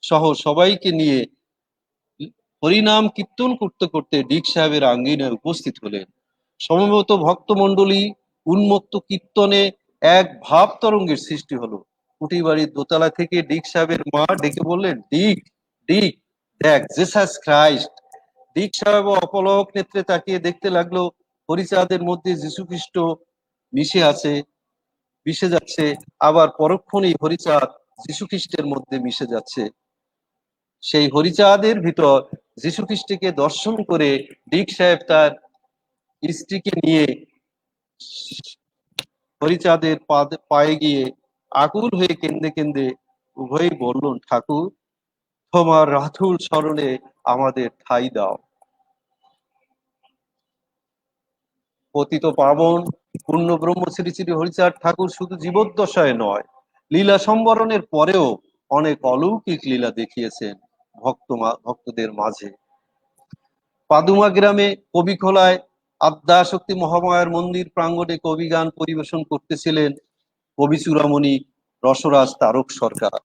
সহ সবাইকে নিয়ে হরিনাম কীর্তন করতে করতে ডিক সাহেবের আঙ্গিনায় উপস্থিত হলেন। সমবেত ভক্তমণ্ডলী উন্মত্ত কীর্তনে এক ভাব তরঙ্গের সৃষ্টি হলো। কুটি বাড়ির দোতলা থেকে ডিক সাহেবের মা ডেকে বললেন, ডিক, ডিক, দেখ জেসাস খ্রাইস্ট। ডিক সাহেব অপলক নেত্রে তাকিয়ে দেখতে লাগলো হরিচাঁদের মধ্যে যীশু খ্রিস্ট মিশে আছে, মিশে যাচ্ছে, আবার পরক্ষণেই হরিচাঁদ যীশু খ্রিস্টের মধ্যে মিশে যাচ্ছে। সেই হরিচাঁদের ভিতর যীশু খ্রিস্টকে দর্শন করে ডিক সাহেব তার স্ত্রীকে নিয়ে হরিচাঁদের পায়ে গিয়ে আকুল হয়ে কেঁদে কেঁদে উভয়ই বললেন, ঠাকুর, তোমার রাতুল স্মরণে আমাদের ঠাঁই দাও। পতিত পাবন পূর্ণ ব্রহ্ম শ্রী শ্রী হরিচাঁদ ঠাকুর শুধু জীবদ্দশায় নয়, লীলা সম্বরণের পরেও অনেক অলৌকিক লীলা দেখিয়েছেন ভক্তদের মাঝে। পাদুমা গ্রামে কবিখোলায় আদ্যাশক্তি মহামায়ার মন্দির প্রাঙ্গণে কবি গান পরিবেশন করতেছিলেন কবি চূড়ামণি রসরাজ তারক সরকার।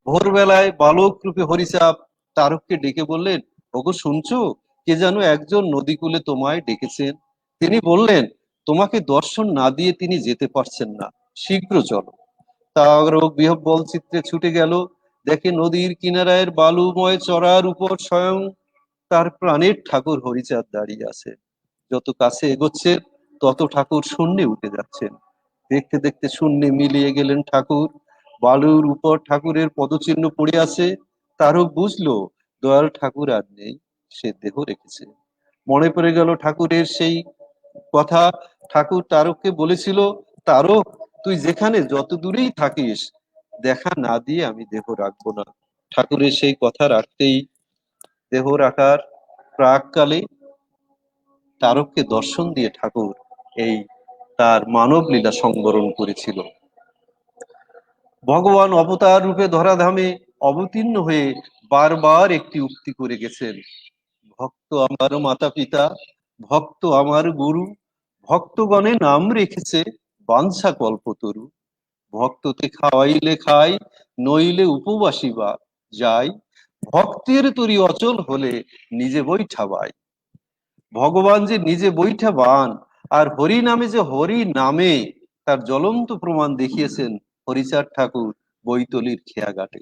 ভোরবেলায় বালক রূপে হরিচাঁদ তারককে ডেকে বললেন, ওগো শুনছো, কে যেন একজন নদীকূলে তোমায় ডেকেছেন। তিনি বললেন, তোমাকে দর্শন না দিয়ে তিনি যেতে পারছেন না, শীঘ্র চলো। তারক বিহ্বল চিত্রে ছুটে গেল, দেখে নদীর কিনারায় বালুময় চড়ার উপর স্বয়ং তার প্রাণের ঠাকুর হরিচাঁদ দাঁড়িয়ে আছে। যত কাছে এগোচ্ছে তত ঠাকুর শূন্যে উঠে যাচ্ছেন। দেখতে দেখতে শূন্যে মিলিয়ে গেলেন ঠাকুর। বালুর উপর ঠাকুরের পদচিহ্ন পড়ে আছে। তারক বুঝলো দয়াল ঠাকুর আর নেই, সে দেহ রেখেছে। মনে পড়ে গেল ঠাকুরের সেই কথা। ঠাকুর তারককে বলেছিল, তারক, তুই যেখানে যত দূরেই থাকিস, দেখা না দিয়ে আমি দেহ রাখবো না। ঠাকুরের সেই কথা রাখতেই দেহ রাখার প্রাককালে তারককে দর্শন দিয়ে ঠাকুর এই তার মানব লীলা সংবরণ করেছিল। ভগবান অবতার রূপে ধরাধামে অবতীর্ণ হয়ে বারবার একটি উক্তি করে গেছেন, ভক্ত আমার মাতা পিতা, ভক্ত আমার গুরু, ভক্তগণে নাম রেখেছে বাঞ্ছা কল্পতরু। ভক্ততে খাওয়াইলে খাই, নইলে উপবাসী বা যাই, ভক্তের তরি অচল হলে নিজে বৈঠা বাই। ভগবান যে নিজে বৈঠা বান, আর হরি নামে যে হরি নামে, তার জ্বলন্ত প্রমাণ দেখিয়েছেন হরিচাঁদ ঠাকুর বৈতলির খেয়াঘাটে।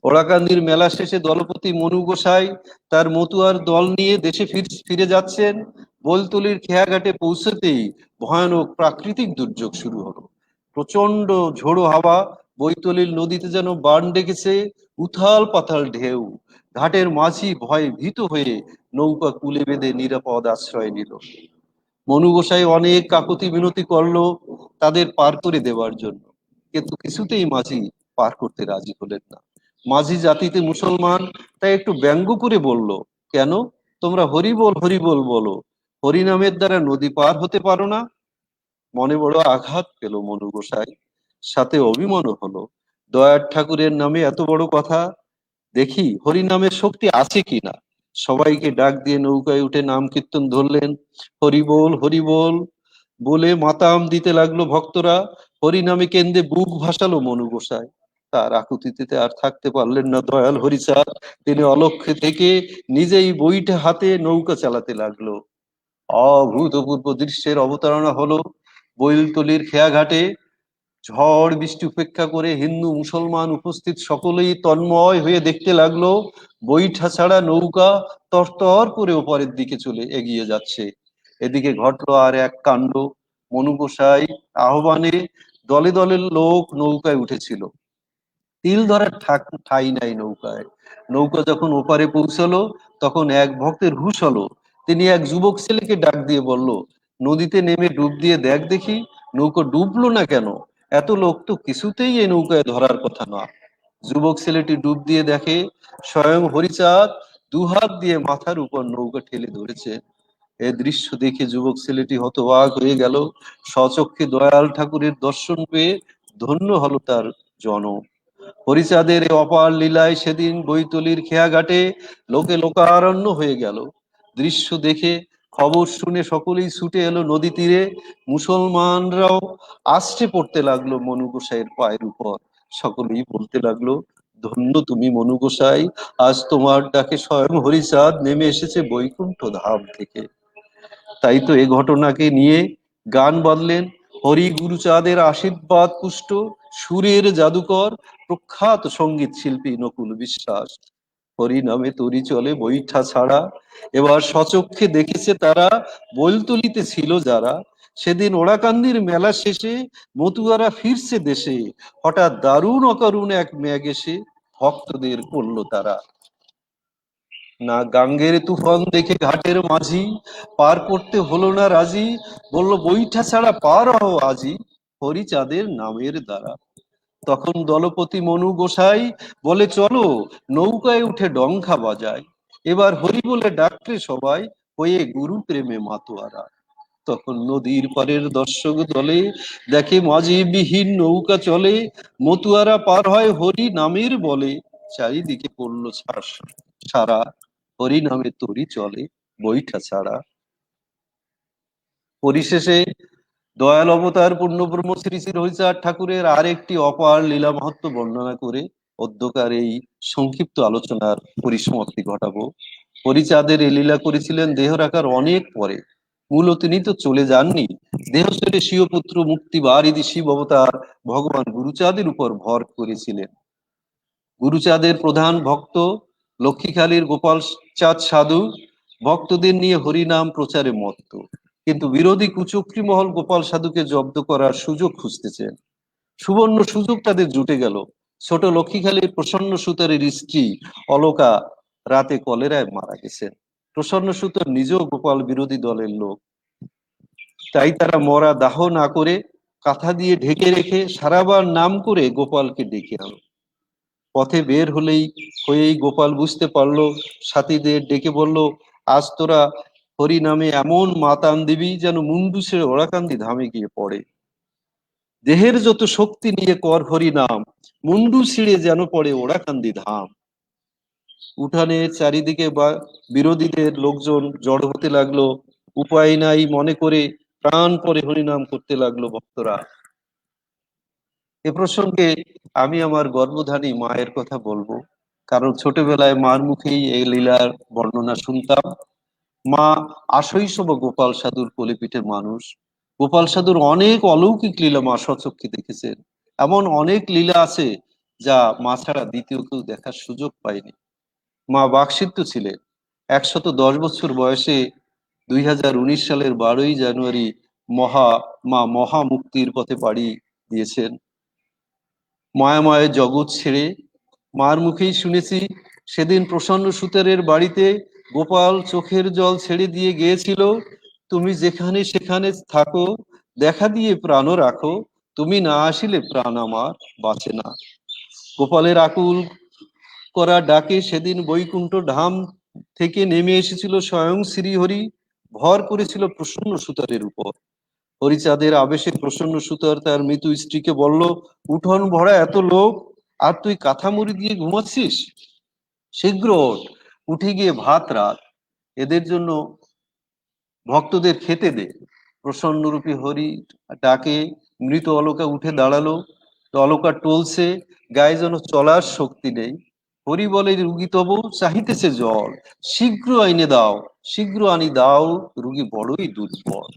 ওরাকান্দির মেলা শেষে দলপতি মনু গোসাই তার মতুয়ার দল নিয়ে দেশে ফিরে যাচ্ছেন। বৈতলির খেয়াঘাটে পৌঁছতেই ভয়ানক প্রাকৃতিক দুর্যোগ শুরু হলো। প্রচন্ড ঝোড়ো হাওয়া বৈতলির নদীতে যেন বান ডেকেছে, উথাল পাতাল ঢেউ। ঘাটের মাঝি ভয়ে ভীত হয়ে নৌকা কুলে বেঁধে নিরাপদ আশ্রয় নিল। মনু গোসাই অনেক কাকুতি মিনতি করলো তাদের পার করে দেওয়ার জন্য, কিন্তু কিছুতেই মাঝি পার করতে রাজি হলেন না। মাঝি জাতিতে মুসলমান, তাই একটু ব্যঙ্গ করে বলল, কেন তোমরা হরিবোল হরিবোল বলো, হরি নামের দ্বারা নদী পার হতে পারো না? মনে বড় আঘাত পেল মনু গোসাই, সাথে অভিমানও হলো। দয়ার ঠাকুরের নামে এত বড় কথা, দেখি হরি নামের শক্তি আছে কিনা। সবাইকে ডাক দিয়ে নৌকায় উঠে নাম কীর্তন ধরলেন। হরিবোল হরিবোল বলে মাতাম দিতে লাগলো ভক্তরা। হরি নামে কেন্দ্রে বুক ভাসালো মনু গোসাই। তার আকুতিতে আর থাকতে পারলেন না দয়াল হরিচাঁদ। তিনি অলক্ষ্যে থেকে নিজেই বইটা হাতে নৌকা চালাতে লাগলো। অভূতপূর্ব দৃশ্যের অবতারণা হলো। বৈলতলির খেয়াঘাটে ঝড় বৃষ্টি উপেক্ষা করে হিন্দু মুসলমান উপস্থিত সকলেই তন্ময় হয়ে দেখতে লাগলো বৈঠা ছাড়া নৌকা তরতর করে ওপারের দিকে চলে এগিয়ে যাচ্ছে। এদিকে ঘটলো আর এক কাণ্ড। মনু গোসাই আহ্বানে দলে দলে লোক নৌকায় উঠেছিল। তিল ধরার ঠাই নাই নৌকায়। নৌকা যখন ওপারে পৌঁছালো তখন এক ভক্তের হুঁশ হলো। তিনি এক যুবক ছেলেকে ডাক দিয়ে বলল, নদীতে নেমে ডুব দিয়ে দেখ দেখি নৌকা ডুবলো না কেন? এত লোক তো কিছুতেই এই নৌকায় ধরার কথা না। যুবক ছেলেটি ডুব দিয়ে দেখে স্বয়ং হরিচাঁদ দুহাত দিয়ে মাথার উপর নৌকা ঠেলে ধরেছে। এ দৃশ্য দেখে যুবক ছেলেটি হতবাক হয়ে গেল। স্বচক্ষে দয়াল ঠাকুরের দর্শন পেয়ে ধন্য হলো তার জনম। হরিচাঁদের এ অপার লীলায় সেদিন বৈতলির খেয়াঘাটে লোকে লোকারণ্য হয়ে গেল। দৃশ্য দেখে খবর শুনে সকলেই ছুটে এলো নদী তীরে। মুসলমানরাও আছড়ে পড়তে লাগলো মনু গোসাইয়ের পায়ের উপর। সকলেই বলতে লাগলো, ধন্য তুমি মনু গোসাই, আজ তোমার ডাকে স্বয়ং হরিচাঁদ নেমে এসেছে বৈকুণ্ঠ ধাম থেকে। তাই তো এ ঘটনাকে নিয়ে গান বাঁধলেন হরি গুরুচাঁদের আশীর্বাদ পুষ্ট সুরের জাদুকর প্রখ্যাত সঙ্গীত শিল্পী নকুল বিশ্বাস। হরি নামে তরি চলে বৈঠা ছাড়া। এবার সচক্ষে দেখেছে তারা, বৈলতলিতে ছিল যারা। সেদিন ওড়াকান্দির মেলা শেষে মতুয়ারা ফিরছে দেশে, হঠাৎ দারুণ অকারুণ এক মেঘ এসে ভক্তদের করলো তারা। না গাঙ্গের তুফান দেখে ঘাটের মাঝি পার করতে হলো না রাজি, বলল বৈঠা ছাড়া পার হও আজি হরিচাঁদের নামের দ্বারা। তখন দলপতি মনু গোসাই বলে, চলো নৌকায় উঠে ডঙ্কা বাজায়, এবার হরি বলে ডাকতে সবাই হয়ে গুরু প্রেমে মাতোয়ারা। তখন নদীর পারের দর্শক দলে দেখে মাঝি বিহীন নৌকা চলে, মতুয়ারা পার হয় হরি নামের বলে, চারিদিকে পড়লো সারা, হরি নামে তরি চলে বৈঠা ছাড়া। পরিশেষে দয়াল অবতার পূর্ণব্রহ্ম শ্রী শ্রী হরিচাঁদ ঠাকুরের আর একটি অপার লীলা মাহাত্ম্য বর্ণনা করে অদ্যকার এই সংক্ষিপ্ত আলোচনার পরিসমাপ্তি ঘটাবো। হরিচাঁদের এই লীলা করেছিলেন দেহ রাখার অনেক পরে। মূল তিনি তো চলে যাননি, দেহ ছেড়ে স্বীয় পুত্র মুক্তি বারিধি শিব অবতার ভগবান গুরুচাঁদের উপর ভর করেছিলেন। গুরুচাঁদের প্রধান ভক্ত লক্ষ্মীখালীর গোপাল চাঁদ সাধু ভক্তদের নিয়ে হরিনাম প্রচারে মত্ত, কিন্তু বিরোধী কুচক্রী মহল গোপাল সাধুকে জব্দ করার সুযোগ খুঁজতেছেন। সুবর্ণ সুযোগ তাদের জুটে গেল। ছোট লক্ষ্মীখালীর প্রসন্ন সুতারের স্ত্রী অলকা রাতে কলেরায় মারা গেছেন। প্রসন্ন সুতার নিজেও গোপাল বিরোধী দলের লোক, তাই তারা মরা দাহ না করে কাঁথা দিয়ে ঢেকে রেখে সারাবার নাম করে গোপালকে ডেকে আনো। পথে বের হয়েই গোপাল বুঝতে পারলো, সাথীদের ডেকে বলল, আজ তোরা হরি নামে এমন মাতান দিবি যেন মুন্ডু ছেড়ে ওড়াকান্দি ধামে গিয়ে পড়ে। দেহের যত শক্তি নিয়ে কর হরি নাম, মুন্ডু ছিঁড়ে যেন পড়ে ওড়াকান্দি ধাম। উঠানে চারিদিকে বিরোধীদের লোকজন জড় হতে লাগলো, উপায় নাই মনে করে প্রাণ পরে হরিনাম করতে লাগলো ভক্তরা। এ প্রসঙ্গে আমি আমার গর্ভধারী মায়ের কথা বলবো, কারণ ছোটবেলায় মার মুখেই এই লীলার বর্ণনা শুনতাম। মা আশৈশব গোপাল সাধুর কোলে মানুষ। গোপাল সাধুর অনেক অলৌকিক লীলা মা স্বচক্ষে দেখেছেন। এমন অনেক লীলা আছে যা মা ছাড়া দ্বিতীয় কেউ দেখার সুযোগ পায়নি। মা বাকসিদ্ধ ছিলেন। ১১০ বছর বয়সে ২০১৯ সালের ১২ই জানুয়ারি মা মহামুক্তির পথে পাড়ি দিয়েছেন। মায়াময় জগৎ ছেড়ে। মার মুখেই শুনেছি সেদিন প্রসন্ন সুতারের বাড়িতে গোপাল চোখের জল ছেড়ে দিয়ে গিয়েছিল, তুমি যেখানে সেখানে থাকো, দেখা দিয়ে প্রাণ রাখো, তুমি না আসিলে প্রাণ আমার বাঁচে না। গোপালের আকুল করা ডাকে সেদিন বৈকুণ্ঠ ধাম থেকে নেমে এসেছিল স্বয়ং শ্রীহরি, ভর করেছিল প্রসন্ন সুতারের উপর। হরিচাঁদের আবেশে প্রসন্ন সুতার তার মৃত্যু স্ত্রীকে বলল, উঠোন ভরা এত লোক আর তুই কাঁথা মুড়ি দিয়ে ঘুমাচ্ছিস, শীঘ্র উঠে গিয়ে ভাত রাত, এদের জন্য ভক্তদের খেতে দে। প্রসন্নরূপী হরি ডাকে মৃত অলকা উঠে দাঁড়ালো। অলকা টলছে, গায়ে যেন চলার শক্তি নেই। হরি বলে, রুগী তবু চাহিতেছে জল, শীঘ্র আইনে দাও, শীঘ্র আনি দাও, রুগী বড়ই দুর্বল।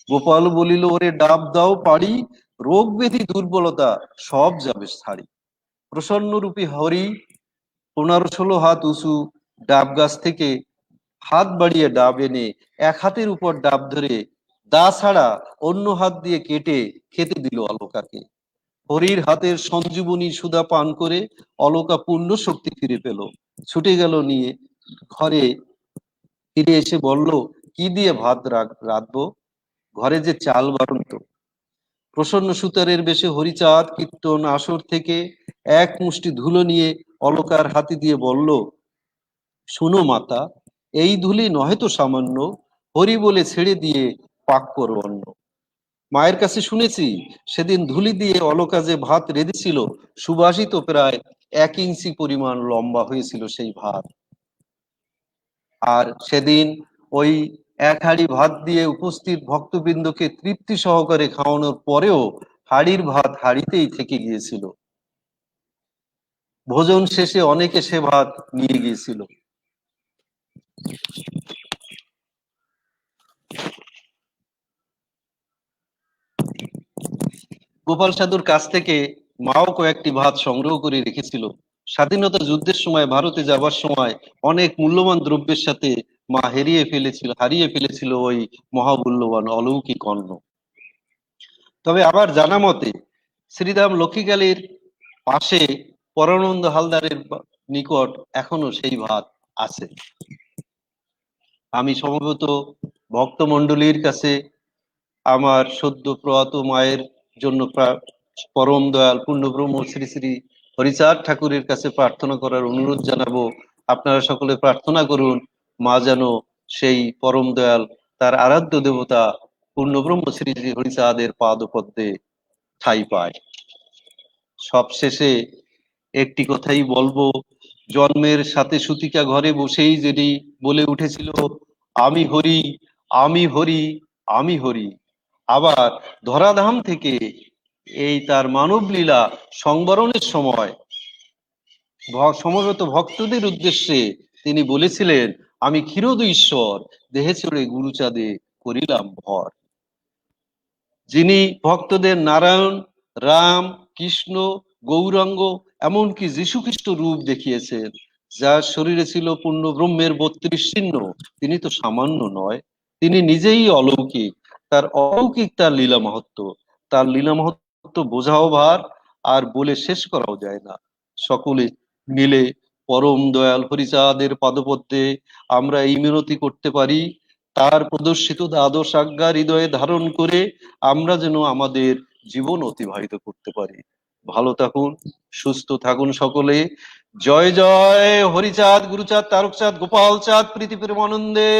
গোপাল বলিল, ওরে ডাব দাও পারি, রোগ ব্যাধি দুর্বলতা সব যাবে ছাড়ি। প্রসন্ন রূপী হরি ১৫-১৬ হাত উঁচু ডাব গাছ থেকে হাত বাড়িয়ে ডাব এনে এক হাতের উপর ডাব ধরে দা ছাড়া অন্য হাত দিয়ে কেটে খেতে দিল অলকাকে। হরির হাতের সঞ্জীবনী সুধা পান করে অলকা পূর্ণ শক্তি ফিরে পেল। ছুটে গেল নিয়ে ঘরে, ফিরে এসে বলল, কি দিয়ে ভাত রাঁধবো, ঘরে যে চাল বাড়ন্ত। প্রসন্ন সুতারের বেশে হরিচাঁদ কীর্তন আসর থেকে এক মুষ্টি ধুলো নিয়ে অলকার হাতে দিয়ে বলল, শুনো মাতা, এই ধুলি নহে তো সামান্য, হরি বলে ছেড়ে দিয়ে পাক করো অন্ন। মায়ের কাছে শুনেছি সেদিন ধুলি দিয়ে অলকা যে ভাত রেঁধেছিল, সুবাসিত প্রায় ১ ইঞ্চি পরিমাণ লম্বা হয়েছিল সেই ভাত। আর সেদিন ওই এক হাঁড়ি ভাত দিয়ে উপস্থিত ভক্তবৃন্দকে তৃপ্তি সহকারে খাওয়ানোর পরেও হাঁড়ির ভাত হাঁড়িতেই থেকে গিয়েছিল। ভোজন শেষে অনেকে সে ভাত নিয়ে গিয়েছিল। গোপাল সাধুর কাছ থেকে মাও কয়েকটি ভাত সংগ্রহ করে রেখেছিল। স্বাধীনতা যুদ্ধের সময় ভারতে যাবার সময় অনেক মূল্যবান দ্রব্যের সাথে মা হারিয়ে ফেলেছিল ওই মহামূল্যবান অলৌকিক অন্ন। তবে আবার জানা মতে শ্রীরাম লক্ষ্মীকালীর পাশে পরানন্দ হালদারের নিকট এখনো সেই ভাত আছে। আমি সম্ভবত ভক্তমণ্ডলীর কাছে আমার সদ্য প্রয়াত মায়ের জন্য পরম দয়াল পূর্ণব্রহ্ম শ্রী শ্রী হরিচাঁদ ঠাকুরের কাছে প্রার্থনা করার অনুরোধ জানাবো। আপনারা সকলে প্রার্থনা করুন মা যেন সেই পরম দয়াল তার আরাধ্য দেবতা পূর্ণব্রহ্ম শ্রী শ্রী হরিচাঁদের পাদপদ্মে ঠাঁই পায়। সবশেষে একটি কথাই বলবো, জন্মের সাথে সুতিকা ঘরে বসেই যেটি বলে উঠেছিল, আমি হরি, আমি হরি, আমি হরি। আবার ধরাধাম থেকে এই তার মানব লীলা সংবরণের সময় সমবেত ভক্তদের উদ্দেশ্যে তিনি বলেছিলেন, আমি ক্ষীরোদ ঈশ্বর, দেহে চড়ে গুরুচাঁদে করিলাম ভর। যিনি ভক্তদের নারায়ণ, রাম, কৃষ্ণ, গৌরাঙ্গ এমনকি যীশু খ্রিস্ট রূপ দেখিয়েছেন, যার শরীরে ছিল পূর্ণ ব্রহ্মের ৩২ চিহ্ন, তিনি তো সামান্য নয়, তিনি নিজেই অলৌকিক। তার অলৌকিক তার লীলা মাহাত্ম্য, তার লীলা মাহাত্ম্য বোঝাও ভার, আর বলে শেষ করাও যায় না। সকলে মিলে পরম দয়াল হরিচাঁদের পাদপদ্মে আমরা এই মিনতি করতে পারি, তার প্রদর্শিত দ্বাদশ আজ্ঞা হৃদয়ে ধারণ করে আমরা যেন আমাদের জীবন অতিবাহিত করতে পারি। ভালো থাকুন, সুস্থ থাকুন সকলে। জয় জয় হরিচাঁদ, গুরুচাঁদ, তারকচাঁদ, গোপাল চাঁদ, প্রীতি প্রেমানন্দে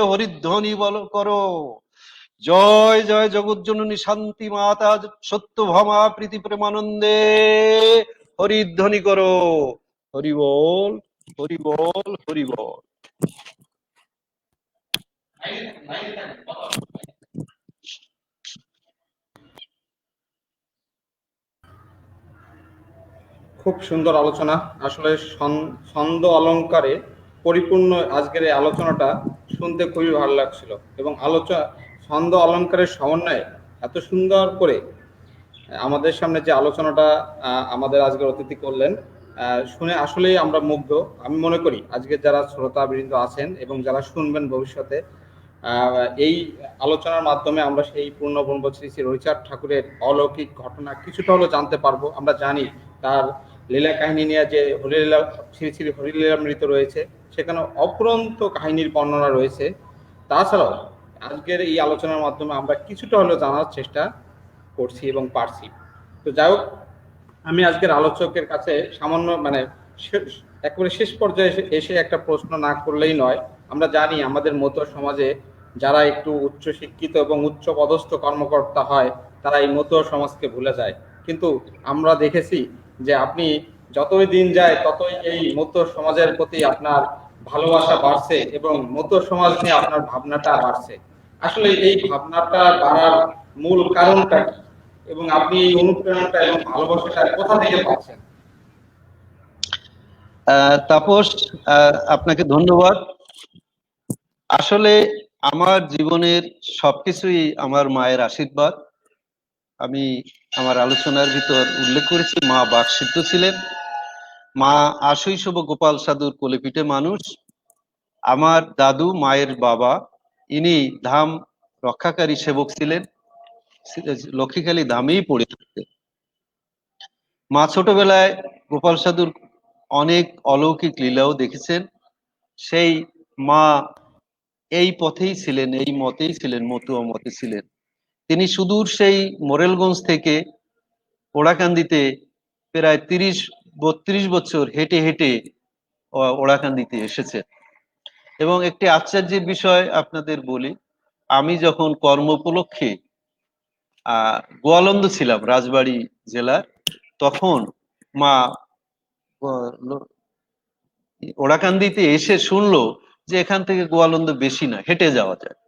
হরিধ্বনি বল করো। জয় জয় জগজ্জননী শান্তি মাতা সত্যভামা প্রীতি প্রেমানন্দে। হরিধ্বনি করো। হরি বল, হরি বল, হরি বল। খুব সুন্দর আলোচনা। আসলে ছন্দ অলংকারে পরিপূর্ণ আজকের এই আলোচনাটা শুনতে খুবই ভালো লাগছিল, এবং ছন্দ অলংকারের সমন্বয়ে এত সুন্দর করে আমাদের সামনে যে আলোচনাটা আমাদের আজকের অতিথি করলেন, শুনে আসলেই আমরা মুগ্ধ। আমি মনে করি আজকে যারা শ্রোতাবৃন্দ আছেন এবং যারা শুনবেন ভবিষ্যতে, এই আলোচনার মাধ্যমে আমরা সেই পূর্ণব্রহ্ম শ্রী শ্রী হরিচাঁদ ঠাকুরের অলৌকিক ঘটনা কিছুটা হলেও জানতে পারবো। আমরা জানি তার লীলা কাহিনী নিয়ে যে হরিলীলা, শ্রী শ্রী হরিলীলামৃত রয়েছে, সেখানে অফুরন্ত কাহিনীর বর্ণনা রয়েছে। তাছাড়াও আজকের এই আলোচনার মাধ্যমে আমরা কিছুটা হলেও জানার চেষ্টা করছি এবং পারছি। তো যাই হোক, আমি আজকের আলোচকের কাছে সামান্য একেবারে শেষ পর্যায়ে এসে একটা প্রশ্ন না করলেই নয়। আমরা জানি আমাদের মতো সমাজে যারা একটু উচ্চ শিক্ষিত এবং উচ্চ পদস্থ কর্মকর্তা হয়, তারা এই মতো সমাজকে ভুলে যায়। কিন্তু আমরা দেখেছি যে আপনি যতই দিন যায় ততই এই মতো সমাজের প্রতি আপনার ভালোবাসা বাড়ছে এবং মতো সমাজ নিয়ে আপনার ভাবনাটা বাড়ছে। আসলে এই ভাবনাটা বাড়ার মূল কারণটা কি, এবং আপনি এই অনুপ্রেরণাটা এবং ভালোবাসাটা কোথা থেকে পাচ্ছেন? তাপস, আপনাকে ধন্যবাদ। আসলে আমার জীবনের সবকিছুই আমার মায়ের আশীর্বাদ। আমি আমার আলোচনার ভিতর উল্লেখ করেছি মা বাকসিদ্ধ ছিলেন। মা আশৈশব গোপাল সাধুর কোলেপিঠে মানুষ। আমার দাদু মায়ের বাবা, ইনি ধাম রক্ষাকারী সেবক ছিলেন, লক্ষ্মীখালী ধামেই পড়ে থাকতেন। মা ছোটবেলায় গোপাল সাধুর অনেক অলৌকিক লীলাও দেখেছেন। সেই মা এই পথেই ছিলেন, এই মতেই ছিলেন, মতুয়া মতে ছিলেন। তিনি সুদূর সেই মোরেলগঞ্জ থেকে ওড়াকান্দিতে প্রায় 30-32 বছর হেঁটে হেঁটে ওড়াকান্দিতে এসেছেন। এবং একটি আশ্চর্যের বিষয় আপনাদের বলি, আমি যখন কর্ম উপলক্ষে গোয়ালন্দ ছিলাম রাজবাড়ী জেলার, তখন মা ওড়াকান্দিতে এসে শুনলো যে এখান থেকে গোয়ালন্দ বেশি না, হেঁটে যাওয়া যায়।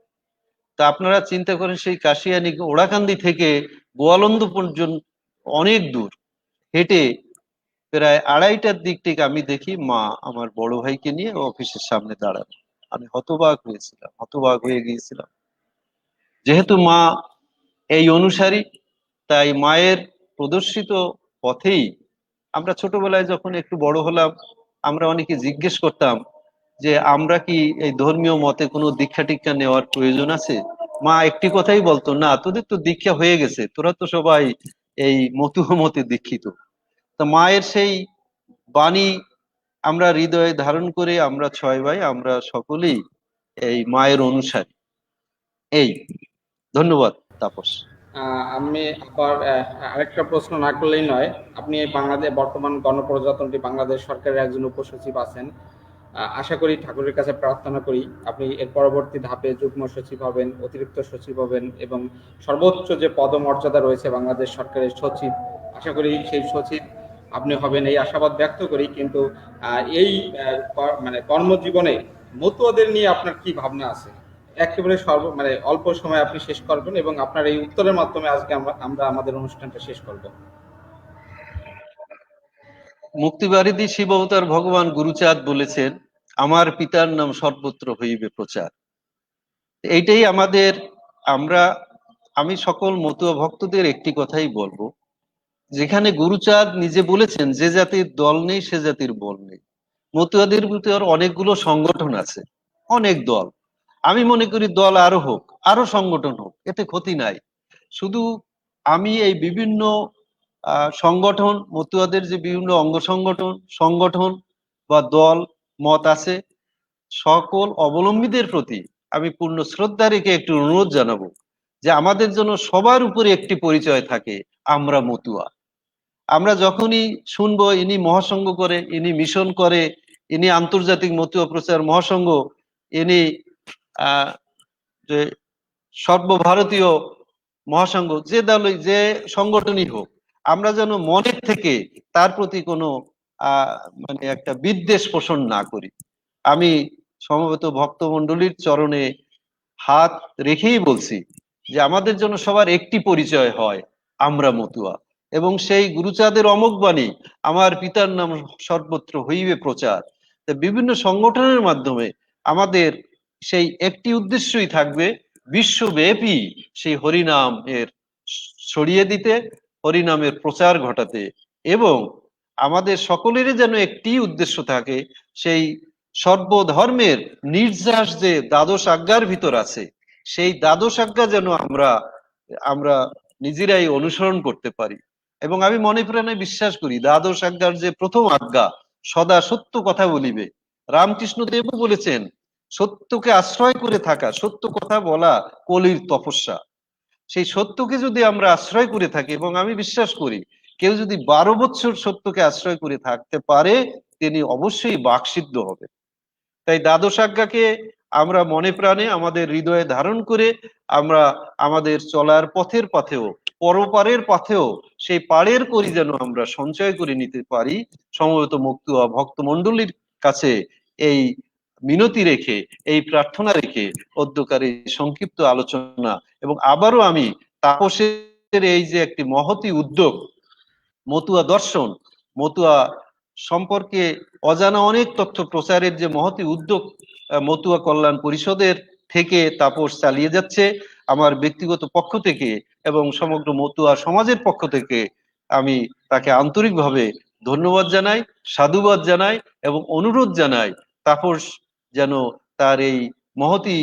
তা আপনারা চিন্তা করেন, সেই কাশিয়ানী ওড়াকান্দি থেকে গোয়ালন্দ পর্যন্ত অনেক দূর হেঁটে প্রায় 2:30টার দিক থেকে আমি দেখি মা আমার বড় ভাইকে নিয়ে অফিসের সামনে দাঁড়ানো। আমি হতবাক হয়েছিলাম, হতবাক হয়ে গিয়েছিলাম। যেহেতু মা এই অনুসারী, তাই মায়ের প্রদর্শিত পথেই আমরা ছোটবেলায় যখন একটু বড় হলাম, আমরা অনেকে জিজ্ঞেস করতাম যে আমরা কি এই ধর্মীয় মতে কোনো দীক্ষা টিক্ষা নেওয়ার প্রয়োজন আছে? মা একটি কথাই বলতো, না, তোদের তো দীক্ষা হয়ে গেছে, তোরা তো সবাই এই মতুয়া মতে দীক্ষিত। তা মায়ের সেই বাণী আমরা হৃদয়ে ধারণ করে আমরা 6 ভাই, আমরা সকলেই এই মায়ের অনুসারী। এই, ধন্যবাদ তাপস। আমি আবার আরেকটা প্রশ্ন না করলেই নয়। আপনি এই বর্তমান গণপ্রজাতন্ত্রী বাংলাদেশ সরকারের একজন উপসচিব আছেন। আশা করি, ঠাকুরের কাছে প্রার্থনা করি, আপনি এর পরবর্তী ধাপে যুগ্ম সচিব হবেন, অতিরিক্ত সচিব হবেন, এবং সর্বোচ্চ যে পদমর্যাদা রয়েছে বাংলাদেশ সরকারের সচিব, আশা করি সেই সচিব আপনি হবেন, এই আশাবাদ ব্যক্ত করি। কিন্তু এই কর্মজীবনে মতুয়াদের নিয়ে আপনার কি ভাবনা আছে? একেবারে অল্প সময় আপনি শেষ করবেন, এবং আপনার এই উত্তরের মাধ্যমে আজকে আমরা আমাদের অনুষ্ঠানটা শেষ করব। মুক্তিবারিধি শিব অবতার ভগবান গুরুচাঁদ বলেছেন, আমার পিতার নাম সর্বত্র হইবে প্রচার। এইটাই আমাদের, আমি সকল মতুয়া ভক্তদের একটি কথাই বলবো, যেখানে গুরুচাঁদ নিজে বলেছেন যে জাতির দল নেই সে জাতির বল নেই। মতুয়াদের ভিতর অনেকগুলো সংগঠন আছে, অনেক দল। আমি মনে করি দল আরো হোক, আরো সংগঠন হোক, এতে ক্ষতি নাই। শুধু আমি এই বিভিন্ন সংগঠন, মতুয়াদের যে বিভিন্ন অঙ্গ সংগঠন বা দল মত আছে, সকল অবলম্বীদের প্রতি আমি পূর্ণ শ্রদ্ধা রেখে একটু অনুরোধ জানাবো যে আমাদের জন্য সবার উপরে একটি পরিচয় থাকে, আমরা মতুয়া। আমরা যখনই শুনবো ইনি মহাসংঘ করে, ইনি মিশন করে, ইনি আন্তর্জাতিক মতুয়া প্রচার মহাসংঘ, ইনি যে সর্বভারতীয় মহাসংঘ, যে দলই যে সংগঠনই হোক, আমরা যেন মনের থেকে তার প্রতি কোনো আহ মানে একটা বিদ্বেষ পোষণ না করি। আমি সমবেত ভক্তমণ্ডলীর চরণে হাত রেখেই বলছি যে আমাদের জন্য সবার একটি পরিচয় হয়, আমরা মতুয়া। এবং সেই গুরুচাঁদের অমোঘ বাণী, আমার পিতার নাম সর্বত্র হইবে প্রচার। বিভিন্ন সংগঠনের মাধ্যমে আমাদের সেই একটি উদ্দেশ্যই থাকবে, বিশ্বব্যাপী সেই হরিনাম এর ছড়িয়ে দিতে, হরিনামের প্রচার ঘটাতে। এবং আমাদের সকলেরই যেন একটি উদ্দেশ্য থাকে, সেই সর্বধর্মের নির্যাস যে দ্বাদশ আজ্ঞার ভিতর আছে, সেই দ্বাদশ আজ্ঞা যেন আমরা আমরা নিজেরাই অনুসরণ করতে পারি। এবং আমি মনে প্রাণে বিশ্বাস করি, দ্বাদশ আজ্ঞার যে প্রথম আজ্ঞা, সদা সত্য কথা বলিবে, রামকৃষ্ণ দেবও বলেছেন, সত্যকে আশ্রয় করে থাকা, সত্য কথা বলা কলির তপস্যা। সেই সত্যকে যদি আমরা আশ্রয় করে থাকি, এবং আমি বিশ্বাস করি কেউ যদি 12 বছর সত্যকে আশ্রয় করে থাকতে পারে, তিনি অবশ্যই বাকসিদ্ধ হবে। তাই দ্বাদশ আজ্ঞাকে আমরা মনে প্রাণে আমাদের হৃদয়ে ধারণ করে আমরা আমাদের চলার পথের পথেও, পরপারের পথেও সেই পাড়ের করি যেন আমরা সঞ্চয় করে নিতে পারি। সমবেত মুক্তুয়া ভক্তমণ্ডলীর কাছে এই মিনতি রেখে, এই প্রার্থনা রেখে অধ্যকার এই সংক্ষিপ্ত আলোচনা। এবং আবারও আমি তাপসের এই যে একটি মহতি উদ্যোগ, মতুয়া দর্শন, মতুয়া সম্পর্কে অজানা অনেক তথ্য প্রচারের যে মহতি উদ্যোগ মতুয়া কল্যাণ পরিষদের থেকে তাপস চালিয়ে যাচ্ছে, আমার ব্যক্তিগত পক্ষ থেকে এবং সমগ্র মতুয়া সমাজের পক্ষ থেকে আমি তাকে আন্তরিকভাবে ধন্যবাদ জানাই, সাধুবাদ জানাই এবং অনুরোধ জানাই তাপস যেন তার এই মহতি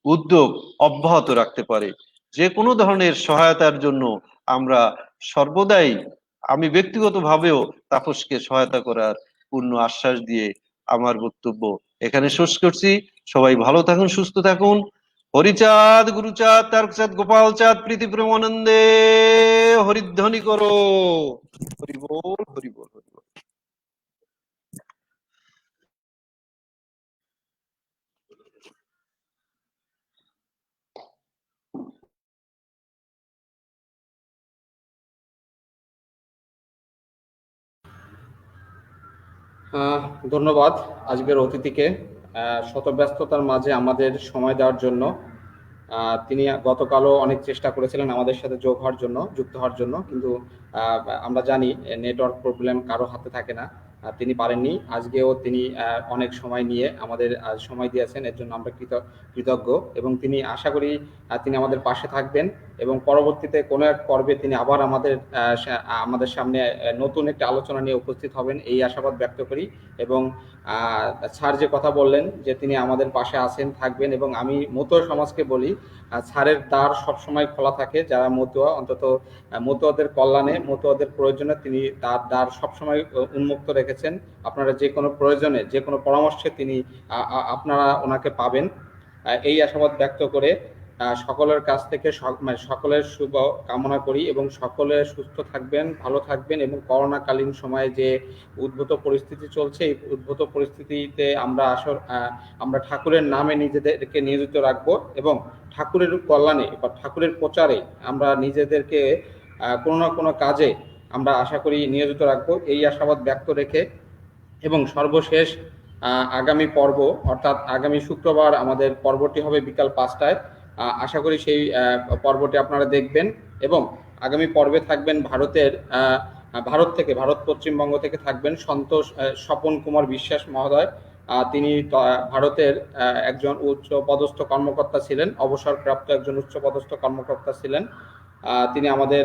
উদ্যোগ অব্যাহত রাখতে পারে। যে কোনো ধরনের সহায়তার জন্য আমরা সর্বদাই, আমি ব্যক্তিগতভাবেও তাপসকে সহায়তা করার পূর্ণ আশ্বাস দিয়ে আমার বক্তব্য এখানে শেষ করছি। সবাই ভালো থাকুন, সুস্থ থাকুন। হরিচাঁদ, গুরুচাঁদ, তারকচাঁদ, গোপাল চাঁদ, প্রীতি প্রেমানন্দে হরিধ্বনি করো। হরি বল, হরি বল, হরি বল। ধন্যবাদ আজকের অতিথিকে শত ব্যস্ততার মাঝে আমাদের সময় দেওয়ার জন্য। তিনি গতকালও অনেক চেষ্টা করেছিলেন আমাদের সাথে যুক্ত হওয়ার জন্য, কিন্তু আমরা জানি নেটওয়ার্ক প্রবলেম কারো হাতে থাকে না, তিনি পারেননি। আজকেও তিনি অনেক সময় নিয়ে আমাদের সময় দিয়েছেন, এর জন্য আমরা কৃতজ্ঞ। এবং তিনি আশা করি তিনি আমাদের পাশে থাকবেন এবং পরবর্তীতে কোনো এক পর্বে তিনি আবার আমাদের সামনে নতুন একটা আলোচনা নিয়ে উপস্থিত হবেন, এই আশাবাদ ব্যক্ত করি। এবং স্যার যে কথা বললেন যে তিনি আমাদের পাশে আছেন, থাকবেন, এবং আমি মতুয়া সমাজকে বলি স্যারের দ্বার সবসময় খোলা থাকে। যারা মতুয়া, অন্তত মতুয়াদের কল্যাণে, মতুয়াদের প্রয়োজনে তিনি তার দ্বার সবসময় উন্মুক্ত রেখেছেন। আপনারা যে কোনো প্রয়োজনে, যে কোনো পরামর্শে তিনি আপনারা ওনাকে পাবেন, এই আশাবাদ ব্যক্ত করে সকলের কাছ থেকে সকলের শুভ কামনা করি এবং সকলে সুস্থ থাকবেন, ভালো থাকবেন। এবং করোনাকালীন সময়ে যে উদ্ভূত পরিস্থিতি চলছে, এই উদ্ভূত পরিস্থিতিতে আমরা ঠাকুরের নামে নিজেদেরকে নিয়োজিত রাখবো এবং ঠাকুরের কল্যাণে বা ঠাকুরের প্রচারে আমরা নিজেদেরকে কোনো না কোনো কাজে আমরা আশা করি নিয়োজিত রাখবো, এই আশাবাদ ব্যক্ত রেখে। এবং সর্বশেষ আগামী পর্ব, অর্থাৎ আগামী শুক্রবার আমাদের পর্বটি হবে বিকাল 5টায়। আশা করি সেই পর্বটি আপনারা দেখবেন। এবং আগামী পর্বে থাকবেন ভারত পশ্চিমবঙ্গ থেকে থাকবেন স্বপন কুমার বিশ্বাস মহোদয়। তিনি ভারতের একজন উচ্চ পদস্থ কর্মকর্তা ছিলেন, অবসরপ্রাপ্ত একজন উচ্চ পদস্থ কর্মকর্তা ছিলেন। তিনি আমাদের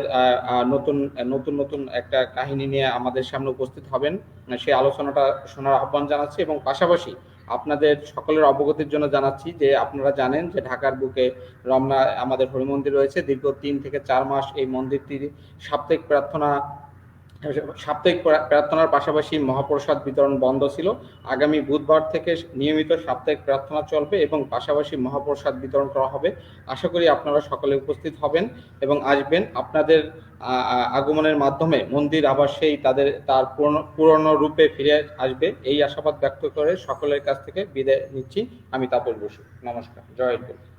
নতুন একটা কাহিনী নিয়ে আমাদের সামনে উপস্থিত হবেন। সেই আলোচনাটা শোনার আহ্বান জানাচ্ছি এবং পাশাপাশি আপনাদের সকলের অবগতির জন্য জানাচ্ছি যে আপনারা জানেন যে ঢাকার বুকে রমনা আমাদের হরিমন্দির রয়েছে। দীর্ঘ 3 থেকে 4 মাস এই মন্দিরটি সাপ্তাহিক প্রার্থনার পাশাপাশি মহাপ্রসাদ বিতরণ বন্ধ ছিল। আগামী বুধবার থেকে নিয়মিত সাপ্তাহিক প্রার্থনা চলবে এবং পাশাপাশি মহাপ্রসাদ বিতরণ করা হবে। আশা করি আপনারা সকলে উপস্থিত হবেন এবং আসবেন। আপনাদের আগমনের মাধ্যমে মন্দির আবার তার পুরনো রূপে ফিরে আসবে, এই আশাবাদ ব্যক্ত করে সকলের কাছ থেকে বিদায় নিচ্ছি। আমি তাপস বসু, নমস্কার, জয় হিন্দ।